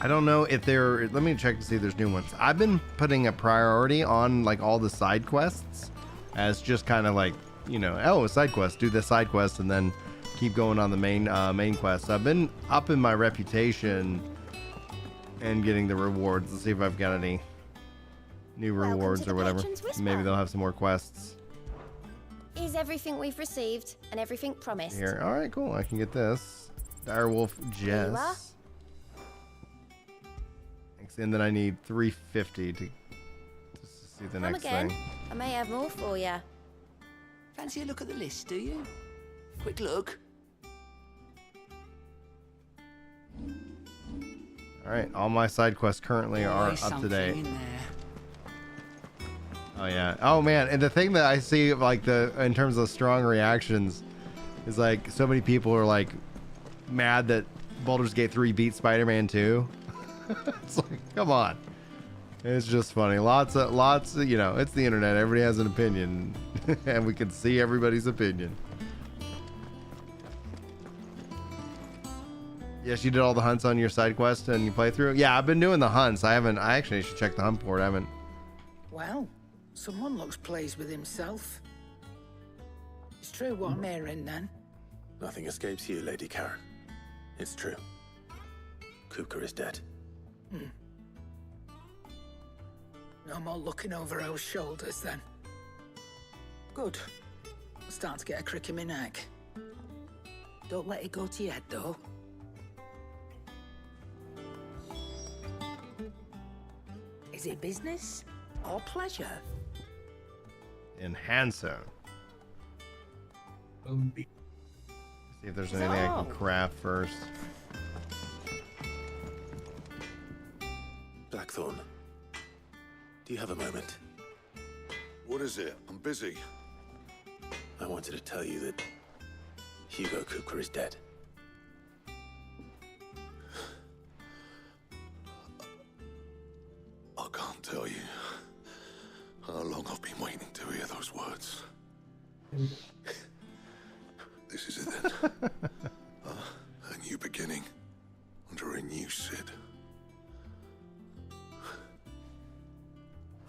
I don't know if let me check to see if there's new ones. I've been putting a priority on like all the side quests as just kind of like, a side quest, do this side quest and then keep going on the main quest. So I've been upping my reputation and getting the rewards. Let's see if I've got any new rewards or whatever. Maybe they'll have some more quests. Is everything we've received and everything promised? Here. All right, cool. I can get this. Direwolf Jess. And then I need 350 to see the next thing. I may have more for you. Fancy a look at the list, do you? Quick look. All right, all my side quests currently are up to date. Oh yeah. Oh man, and the thing that I see like in terms of strong reactions is like so many people are like mad that Baldur's Gate 3 beat Spider-Man 2. It's like, come on. It's just funny. Lots of, it's the internet. Everybody has an opinion and we can see everybody's opinion. Yes, you did all the hunts on your side quest and you play through? Yeah, I've been doing the hunts. I actually should check the hunt board. I haven't. Well, someone looks pleased with himself. It's true what I'm hearing then. Nothing escapes you, Lady Karen. It's true. Kupka is dead. No more looking over our shoulders then. Good. I'm starting to get a crick in my neck. Don't let it go to your head though. Is it business or pleasure? Enhancer. See if there's anything I can craft first. Blackthorn, do you have a moment? What is it? I'm busy. I wanted to tell you that Hugo Cooper is dead. I can't tell you how long I've been waiting to hear those words. This is it then. A new beginning under a new Sid.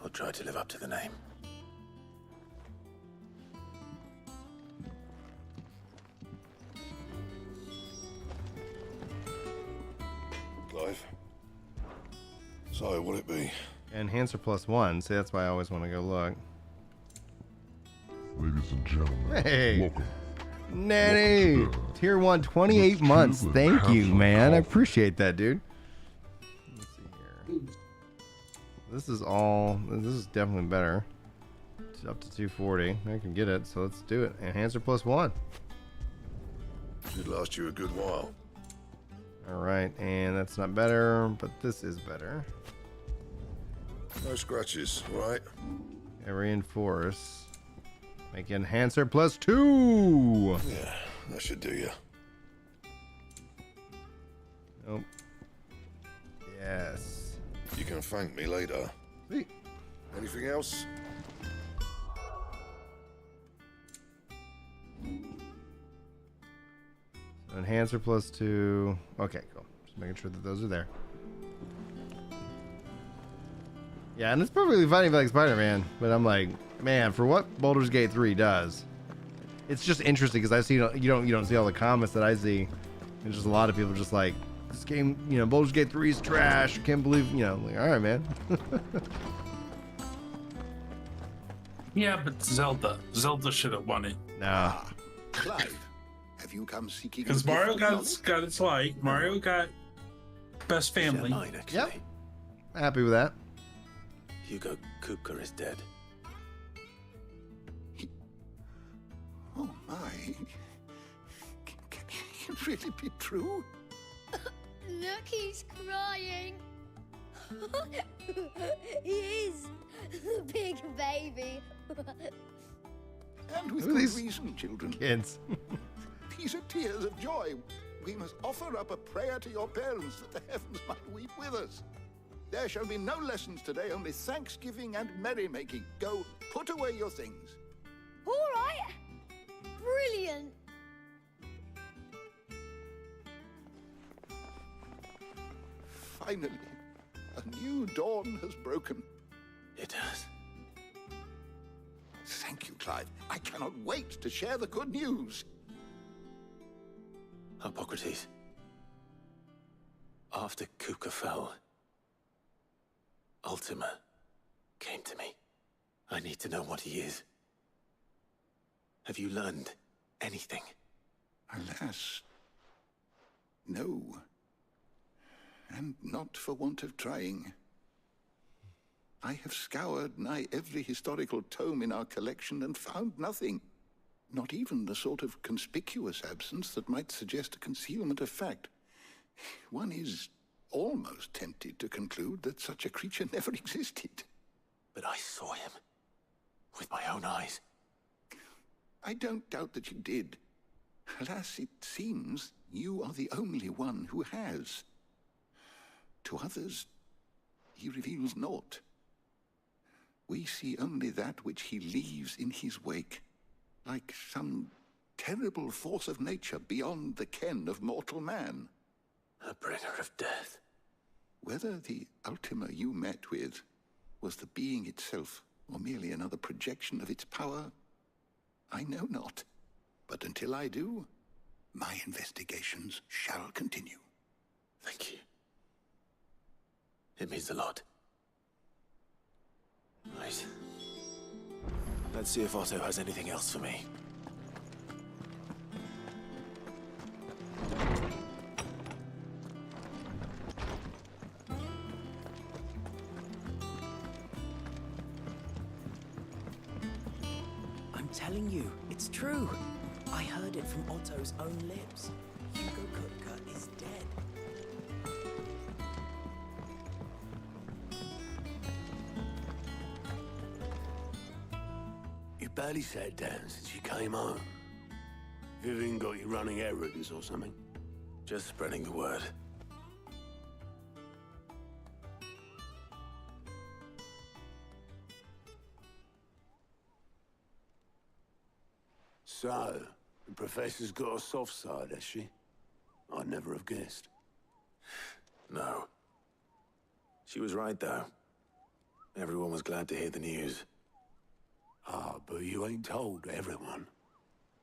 I'll try to live up to the name. Clive. So, what'll it be? Enhancer +1. See, that's why I always want to go look. Ladies and gentlemen, Hey. welcome. Nanny! Tier 1, 28 months. Thank you, man. I appreciate that, dude. Let's see here. This is definitely better. It's up to 240. I can get it, so let's do it. Enhancer +1. Should last you a good while. Alright, and that's not better, but this is better. No scratches, right? Reinforce. Make Enhancer +2! Yeah, that should do you. Nope. Yes. You can thank me later. Sweet. Anything else? So Enhancer +2. Okay, cool. Just making sure that those are there. Yeah, and it's perfectly fine if you like Spider-Man, but I'm like, man, for what Baldur's Gate 3 does, it's just interesting because I see you don't see all the comments that I see. There's just a lot of people just like, this game, Baldur's Gate 3 is trash. Can't believe, like, all right, man. Yeah, but Zelda should have won it. Nah. Clive, have you come seeking? Because Mario got its light. Mario got best family. Mine, actually. Yep. Happy with that. Hugo Cooper is dead. Oh my. Can it really be true? Look, he's crying. He is. The big baby. And with Who are good these reason, children. Kids. These are tears of joy. We must offer up a prayer to your parents that the heavens might weep with us. There shall be no lessons today, only thanksgiving and merrymaking. Go, put away your things. All right. Brilliant. Finally, a new dawn has broken. It has. Thank you, Clive. I cannot wait to share the good news. Hippocrates. After Kuka fell, Ultima came to me. I need to know what he is. Have you learned anything? Alas, no. And not for want of trying. I have scoured nigh every historical tome in our collection and found nothing. Not even the sort of conspicuous absence that might suggest a concealment of fact. One is almost tempted to conclude that such a creature never existed. But I saw him. With my own eyes. I don't doubt that you did. Alas, it seems you are the only one who has. To others, he reveals naught. We see only that which he leaves in his wake, like some terrible force of nature beyond the ken of mortal man. A bringer of death. Whether the Ultima you met with was the being itself, or merely another projection of its power, I know not. But until I do, my investigations shall continue. Thank you. It means a lot. Right. Let's see if Otto has anything else for me. telling you, it's true. I heard it from Otto's own lips. Hugo Kupka is dead. You barely sat down since you came home. Vivian got you running errands or something? Just spreading the word. So, the professor's got a soft side, has she? I'd never have guessed. No. She was right, though. Everyone was glad to hear the news. Ah, but you ain't told everyone.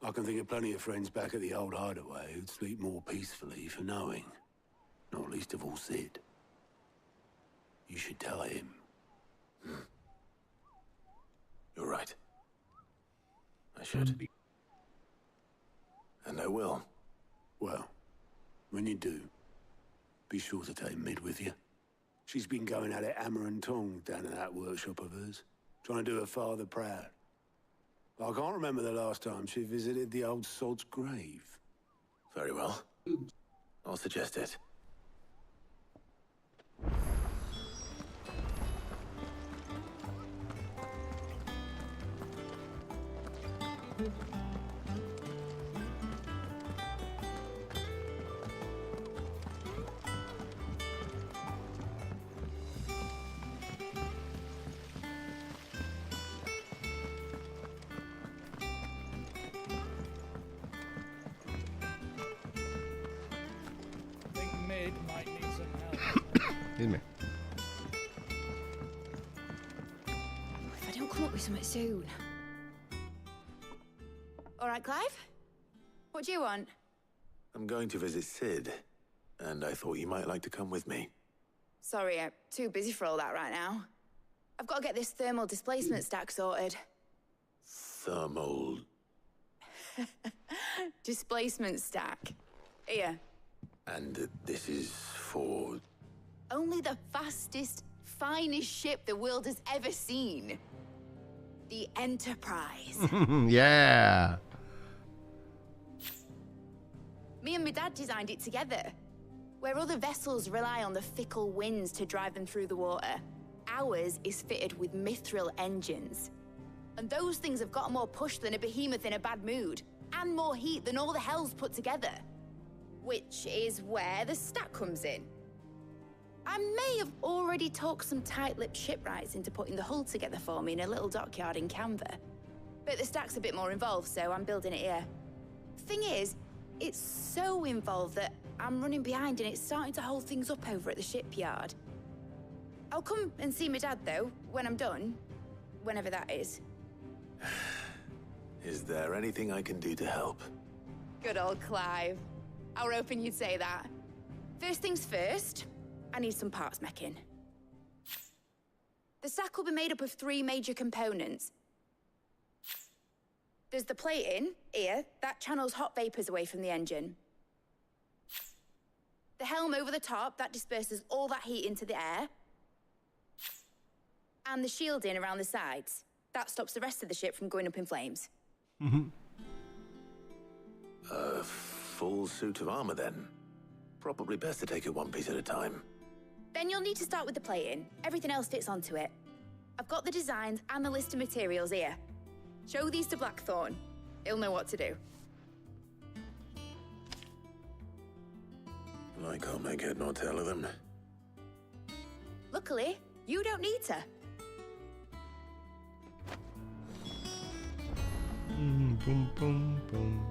I can think of plenty of friends back at the old hideaway who'd sleep more peacefully for knowing. Not least of all Sid. You should tell him. You're right. I should. And I will. Well, when you do, be sure to take Mid with you. She's been going at it hammer and tongs down in that workshop of hers, trying to do her father proud. I can't remember the last time she visited the old sod's grave. Very well. I'll suggest it. Might need some help. Excuse me. If I don't come up with something soon. All right, Clive? What do you want? I'm going to visit Sid, and I thought you might like to come with me. Sorry, I'm too busy for all that right now. I've got to get this thermal displacement stack sorted. Thermal... Displacement stack. Here. And this is for... Only the fastest, finest ship the world has ever seen. The Enterprise. Yeah. Me and my dad designed it together. Where other vessels rely on the fickle winds to drive them through the water, ours is fitted with Mithil engines. And those things have got more push than a behemoth in a bad mood, and more heat than all the hells put together. Which is where the stack comes in. I may have already talked some tight-lipped shipwrights into putting the hull together for me in a little dockyard in Canva. But the stack's a bit more involved, so I'm building it here. Thing is, it's so involved that I'm running behind and it's starting to hold things up over at the shipyard. I'll come and see my dad, though, when I'm done. Whenever that is. Is there anything I can do to help? Good old Clive. I were hoping you'd say that. First things first, I need some parts meching. The stack will be made up of 3 major components. There's the plating, here, that channels hot vapors away from the engine. The helm over the top, that disperses all that heat into the air. And the shielding around the sides. That stops the rest of the ship from going up in flames. A full suit of armor, then. Probably best to take it one piece at a time. Then you'll need to start with the plating. Everything else fits onto it. I've got the designs and the list of materials here. Show these to Blackthorn. He'll know what to do. I can't make head nor tail of them. Luckily, you don't need to. Boom, boom, boom, boom.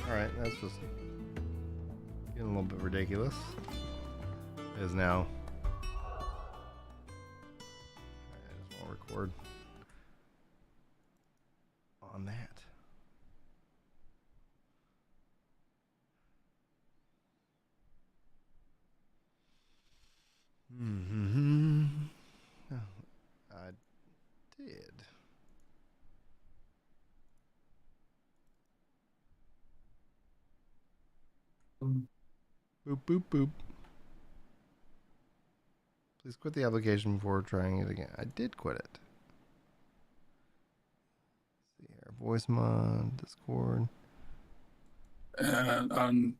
All right, that's just getting a little bit ridiculous. It is now. I just want to record on that. Oh, I did. Boop, boop, boop. Please quit the application before trying it again. I did quit it. Let's see here. Voice mod, Discord. And on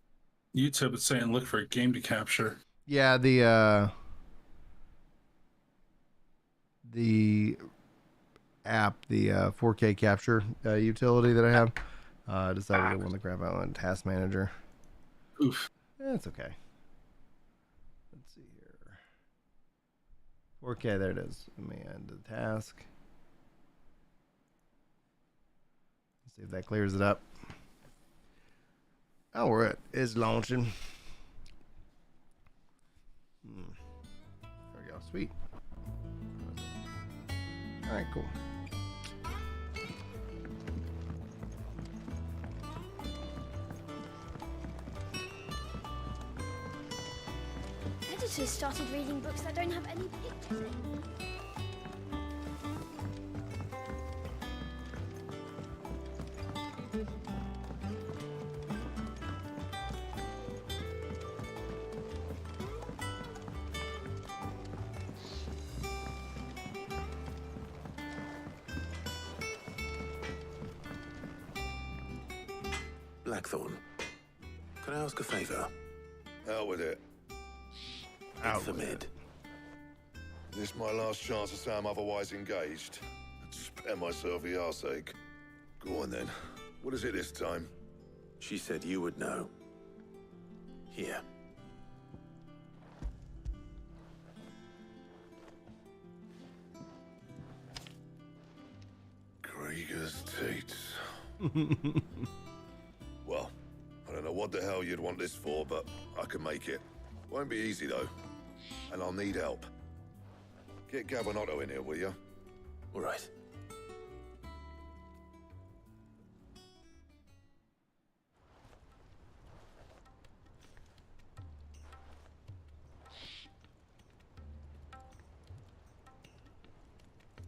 YouTube, it's saying look for a game to capture. Yeah, the app, the 4K capture utility that I have, decided to win the crap out on Task Manager. Oof. It's okay. Let's see here. 4K, there it is. Let me end the task. Let's see if that clears it up. Oh, it is launching. There we go. Sweet. All right, cool. Editors started reading books that don't have any pictures in. Blackthorn, can I ask a favor? Out with it. Out for mid. This my last chance to say I'm otherwise engaged. I'd spare myself the arseache. Go on then. What is it this time? She said you would know. Here. Krieger's teats. Well, I don't know what the hell you'd want this for, but I can make it. Won't be easy, though. And I'll need help. Get Gabonotto in here, will you? All right.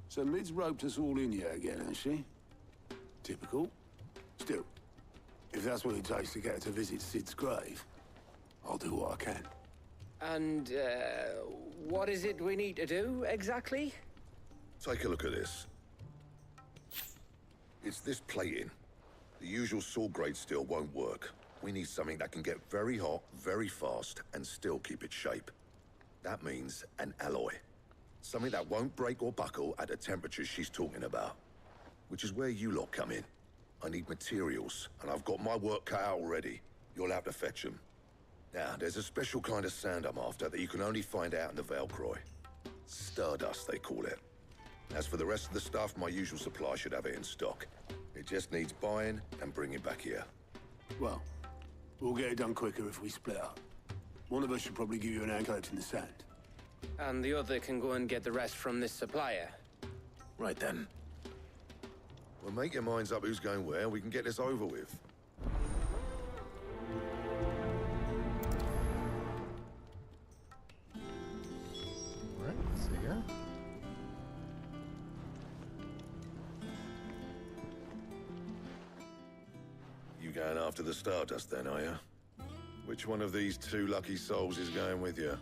So Mid's roped us all in here again, has she? Typical. Still, if that's what it takes to get her to visit Sid's grave, I'll do what I can. And, what is it we need to do, exactly? Take a look at this. It's this plating. The usual sword grade steel won't work. We need something that can get very hot, very fast, and still keep its shape. That means an alloy. Something that won't break or buckle at the temperatures she's talking about. Which is where you lot come in. I need materials, and I've got my work cut out already. You'll have to fetch them. Now, there's a special kind of sand I'm after that you can only find out in the Velcroy. Stardust, they call it. As for the rest of the stuff, my usual supply should have it in stock. It just needs buying and bringing back here. Well, we'll get it done quicker if we split up. One of us should probably give you an anchor in the sand. And the other can go and get the rest from this supplier. Right then. Well, make your minds up who's going where, and we can get this over with. Alright, let's see here. You going after the Stardust then, are you? Which one of these two lucky souls is going with you?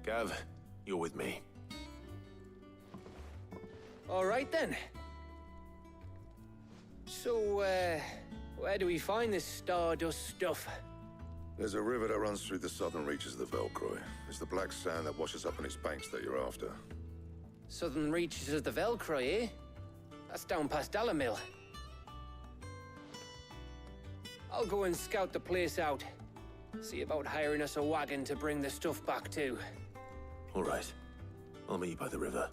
Gav, you're with me. All right, then. So, where do we find this Stardust stuff? There's a river that runs through the southern reaches of the Velcroy. It's the black sand that washes up on its banks that you're after. Southern reaches of the Velcroy, eh? That's down past Alamil. I'll go and scout the place out. See about hiring us a wagon to bring the stuff back to. All right. I'll meet you by the river.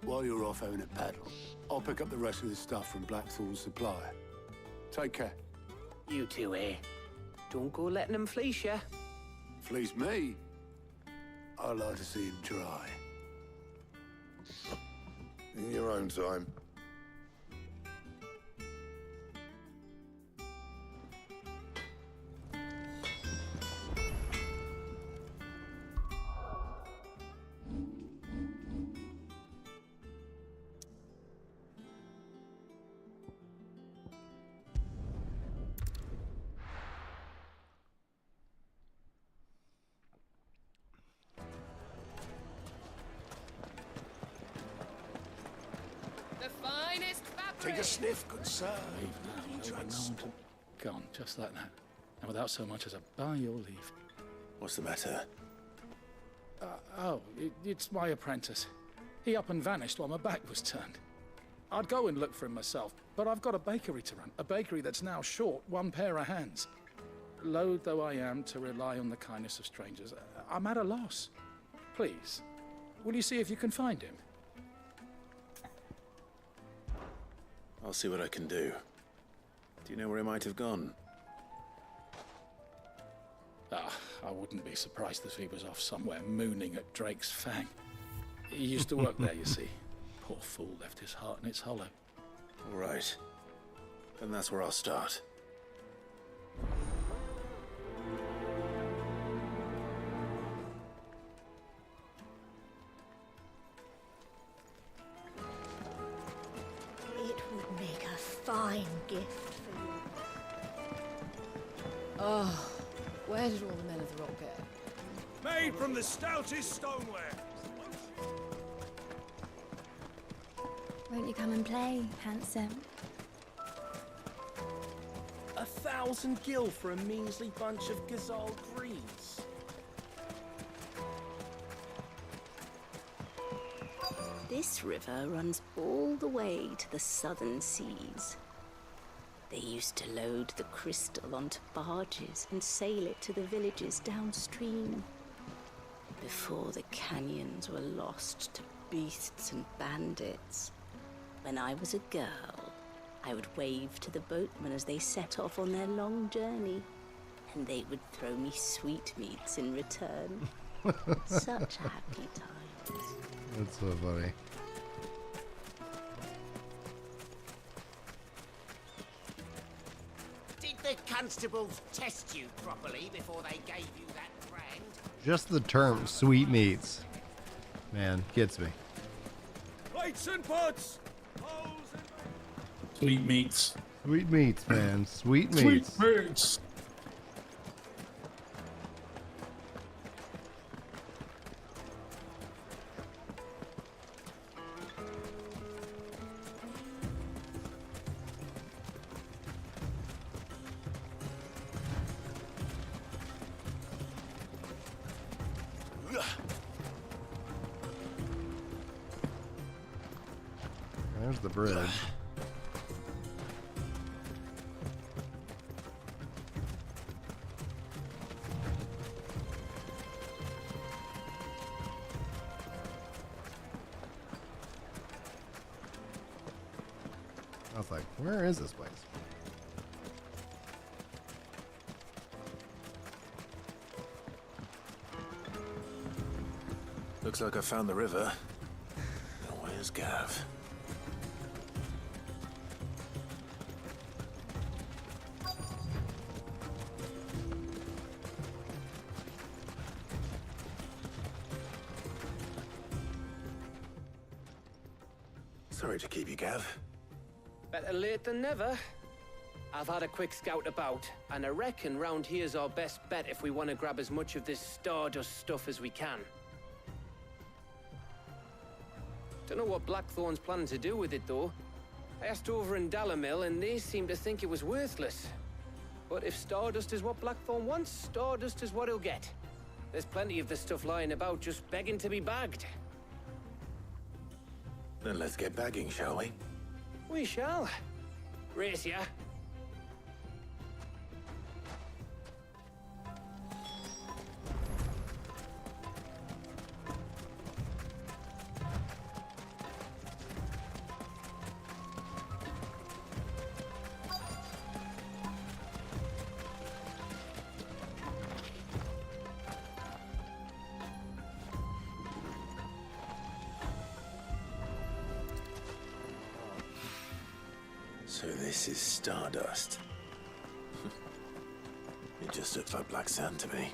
While you're off having a paddle, I'll pick up the rest of the stuff from Blackthorn's supplier. Take care. You two, eh? Don't go letting him fleece ya. Fleece me? I'd like to see him try. In your own time. Take a sniff, good sir. Leave now. No one to... Gone, just like that. And without so much as a by your leave. What's the matter? It's my apprentice. He up and vanished while my back was turned. I'd go and look for him myself, but I've got a bakery to run. A bakery that's now short one pair of hands. Loath though I am to rely on the kindness of strangers, I'm at a loss. Please, will you see if you can find him? I'll see what I can do. Do you know where he might have gone? I wouldn't be surprised if he was off somewhere mooning at Drake's Fang. He used to work there, you see. Poor fool left his heart in its hollow. All right. Then that's where I'll start. It would make a fine gift for you. Oh, where did all the men of the rock go? Made from the stoutest stoneware. Won't you come and play, handsome? 1,000 gil for a measly bunch of Gazal greens. This river runs all the way to the southern seas. They used to load the crystal onto barges and sail it to the villages downstream. Before the canyons were lost to beasts and bandits. When I was a girl, I would wave to the boatmen as they set off on their long journey, and they would throw me sweetmeats in return. Such happy times. That's so funny. Did the constables test you properly before they gave you that brand? Just the term sweetmeats, man, gets me. Plates and pots! Sweet meats. Sweet meats, man. Sweet meats. Sweet meats. There's the bridge. I was like, where is this place? Looks like I found the river. Now where's Gav? Sorry to keep you, Gav. Better late than never. I've had a quick scout about, and I reckon round here's our best bet if we want to grab as much of this Stardust stuff as we can. Don't know what Blackthorn's planning to do with it, though. I asked over in Dalamil, and they seem to think it was worthless. But if Stardust is what Blackthorn wants, Stardust is what he'll get. There's plenty of the stuff lying about, just begging to be bagged. Then let's get bagging, shall we? We shall. Race ya. So this is Stardust. It just looks like black sand to me.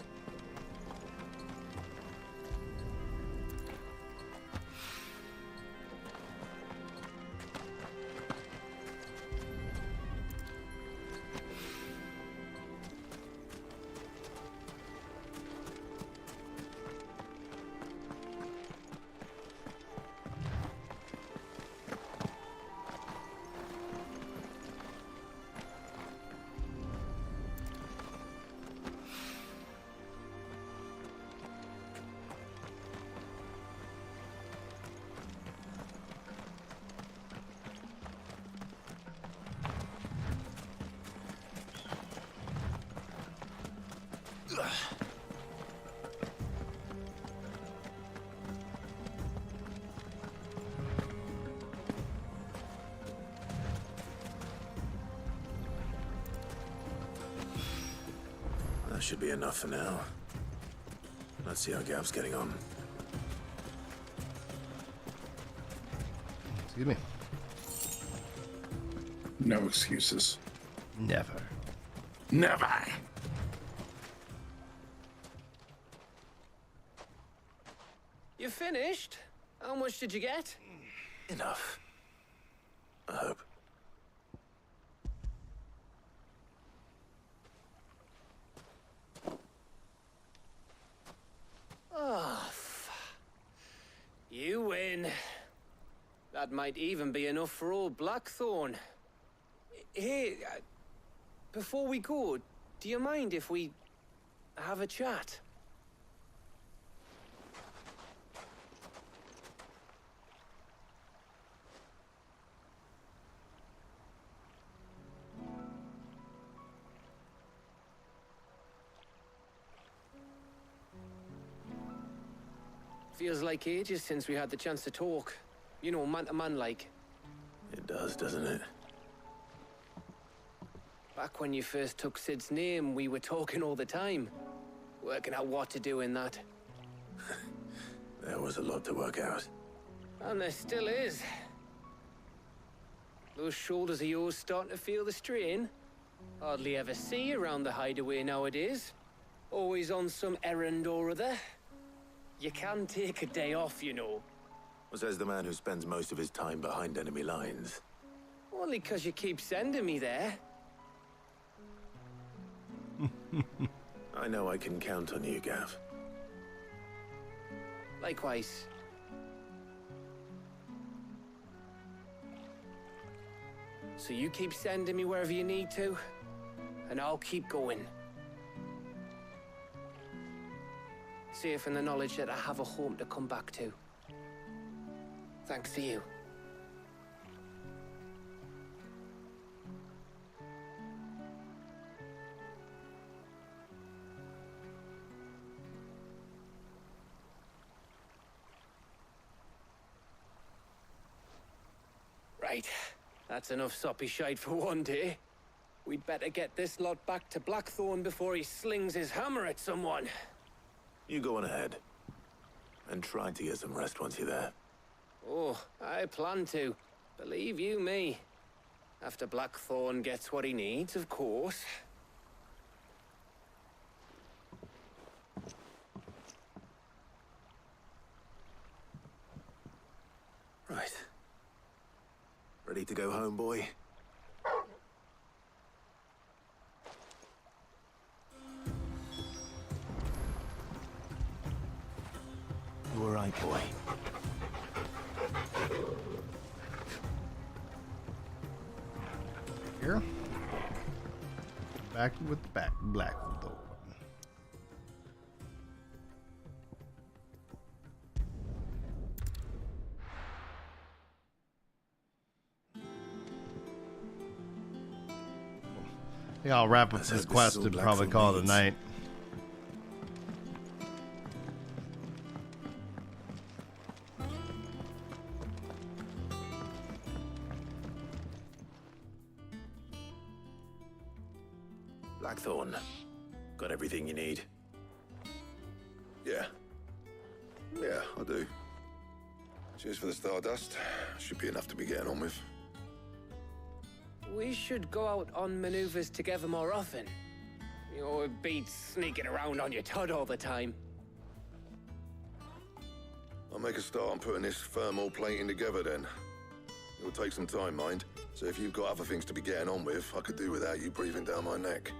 That should be enough for now. Let's see how Gav's getting on. Excuse me. No excuses. Never. Never! You finished? How much did you get? Enough. I hope. Oh, you win. That might even be enough for old Blackthorn. Hey, before we go, do you mind if we have a chat? Feels like ages since we had the chance to talk. You know, man to man like. It does, doesn't it? Back when you first took Sid's name, we were talking all the time. Working out what to do in that. There was a lot to work out. And there still is. Those shoulders of yours starting to feel the strain. Hardly ever see you around the hideaway nowadays. Always on some errand or other. You can take a day off, you know. Well, says the man who spends most of his time behind enemy lines. Only 'cause you keep sending me there. I know I can count on you, Gav. Likewise. So you keep sending me wherever you need to, and I'll keep going. Safe in the knowledge that I have a home to come back to. Thanks to you. Right. That's enough soppy shite for one day. We'd better get this lot back to Blackthorn before he slings his hammer at someone. You go on ahead. And try to get some rest once you're there. Oh, I plan to. Believe you me. After Blackthorn gets what he needs, of course. Right. Ready to go home, boy? You all right, boy? Here. Back with the Blackthorn. Yeah, I'll wrap up this quest and probably call it a night. Blackthorn, got everything you need? Yeah. Yeah, I do. Cheers for the Stardust. Should be enough to be getting on with. We should go out on maneuvers together more often. You know, it beats sneaking around on your Todd all the time. I'll make a start on putting this thermal plating together then. It'll take some time, mind. So if you've got other things to be getting on with, I could do without you breathing down my neck.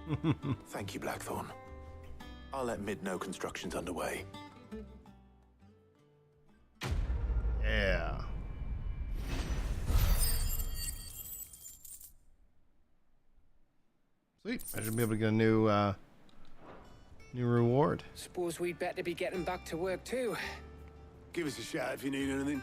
Thank you, Blackthorn. I'll let Mid know construction's underway. Yeah. Sweet. I should be able to get a new reward. Suppose we'd better be getting back to work too. Give us a shout if you need anything.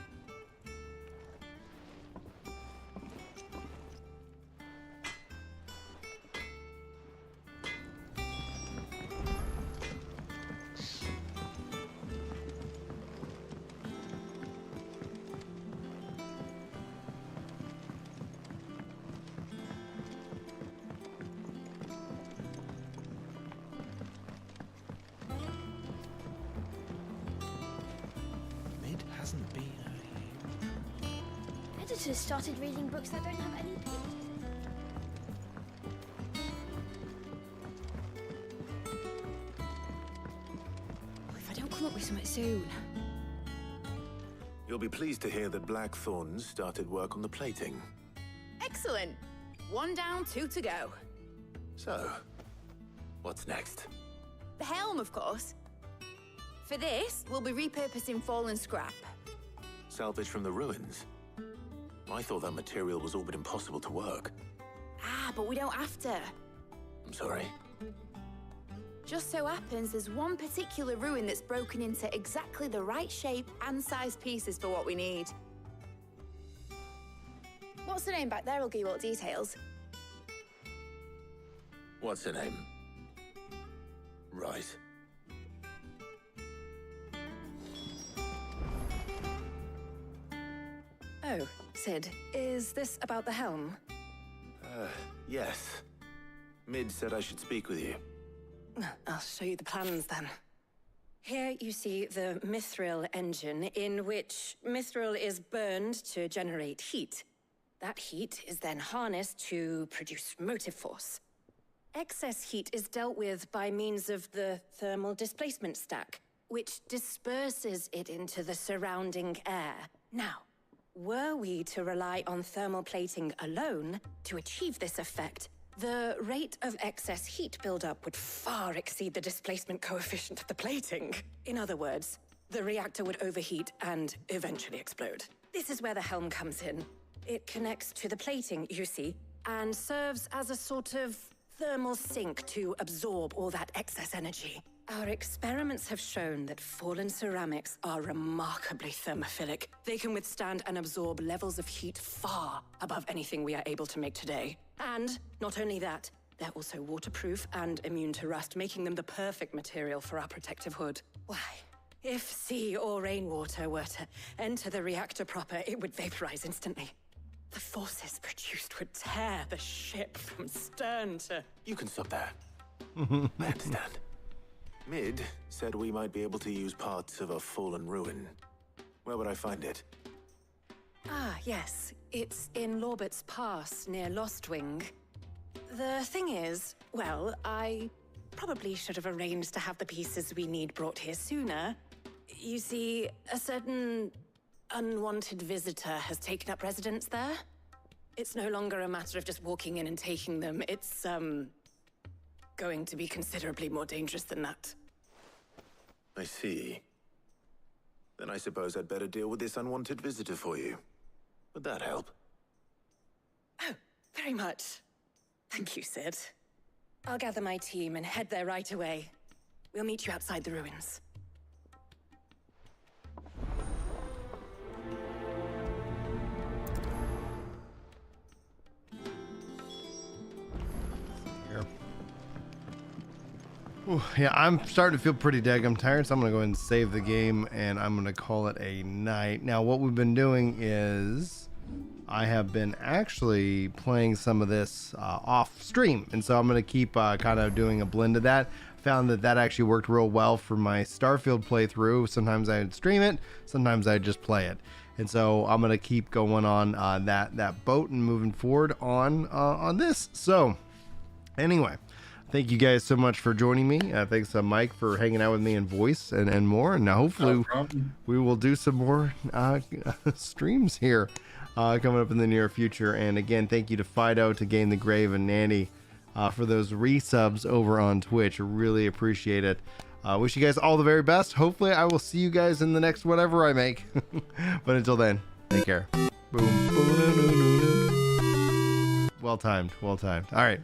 just started reading books that don't have any pages in. If I don't come up with something soon. You'll be pleased to hear that Blackthorn started work on the plating. Excellent. 1 down, 2 to go. So, what's next? The helm, of course. For this, we'll be repurposing fallen scrap. Salvage from the ruins? I thought that material was all but impossible to work. Ah, but we don't have to. I'm sorry. Just so happens there's one particular ruin that's broken into exactly the right shape and size pieces for what we need. What's the name back there? I'll give you all details. What's her name? Right. Oh, Sid, is this about the helm? Yes. Mid said I should speak with you. I'll show you the plans then. Here you see the Mithril engine, in which Mithril is burned to generate heat. That heat is then harnessed to produce motive force. Excess heat is dealt with by means of the thermal displacement stack, which disperses it into the surrounding air. Now, were we to rely on thermal plating alone to achieve this effect, the rate of excess heat buildup would far exceed the displacement coefficient of the plating. In other words, the reactor would overheat and eventually explode. This is where the helm comes in. It connects to the plating, you see, and serves as a sort of thermal sink to absorb all that excess energy. Our experiments have shown that fallen ceramics are remarkably thermophilic. They can withstand and absorb levels of heat far above anything we are able to make today. And not only that, they're also waterproof and immune to rust, making them the perfect material for our protective hood. Why, if sea or rainwater were to enter the reactor proper, it would vaporize instantly. The forces produced would tear the ship from stern to... You can stop there. I understand. Mid said we might be able to use parts of a fallen ruin. Where would I find it? Ah, yes. It's in Lorbert's Pass, near Lostwing. The thing is, well, I probably should have arranged to have the pieces we need brought here sooner. You see, a certain unwanted visitor has taken up residence there. It's no longer a matter of just walking in and taking them. It's, going to be considerably more dangerous than that. I see. Then I suppose I'd better deal with this unwanted visitor for you. Would that help? Oh, very much. Thank you, Sid. I'll gather my team and head there right away. We'll meet you outside the ruins. Ooh, yeah, I'm starting to feel pretty daggum tired, so I'm going to go ahead and save the game, and I'm going to call it a night. Now, what we've been doing is I have been actually playing some of this off stream, and so I'm going to keep kind of doing a blend of that. Found that actually worked real well for my Starfield playthrough. Sometimes I'd stream it, sometimes I'd just play it. And so I'm going to keep going on that boat and moving forward on this. So, anyway. Thank you guys so much for joining me. Thanks to Mike for hanging out with me in voice and more. And now hopefully we will do some more streams here coming up in the near future. And again, thank you to Fido, to Game the Grave, and Nanny for those resubs over on Twitch. Really appreciate it. Wish you guys all the very best. Hopefully I will see you guys in the next whatever I make. But until then, take care. Boom. Well timed. Well timed. All right.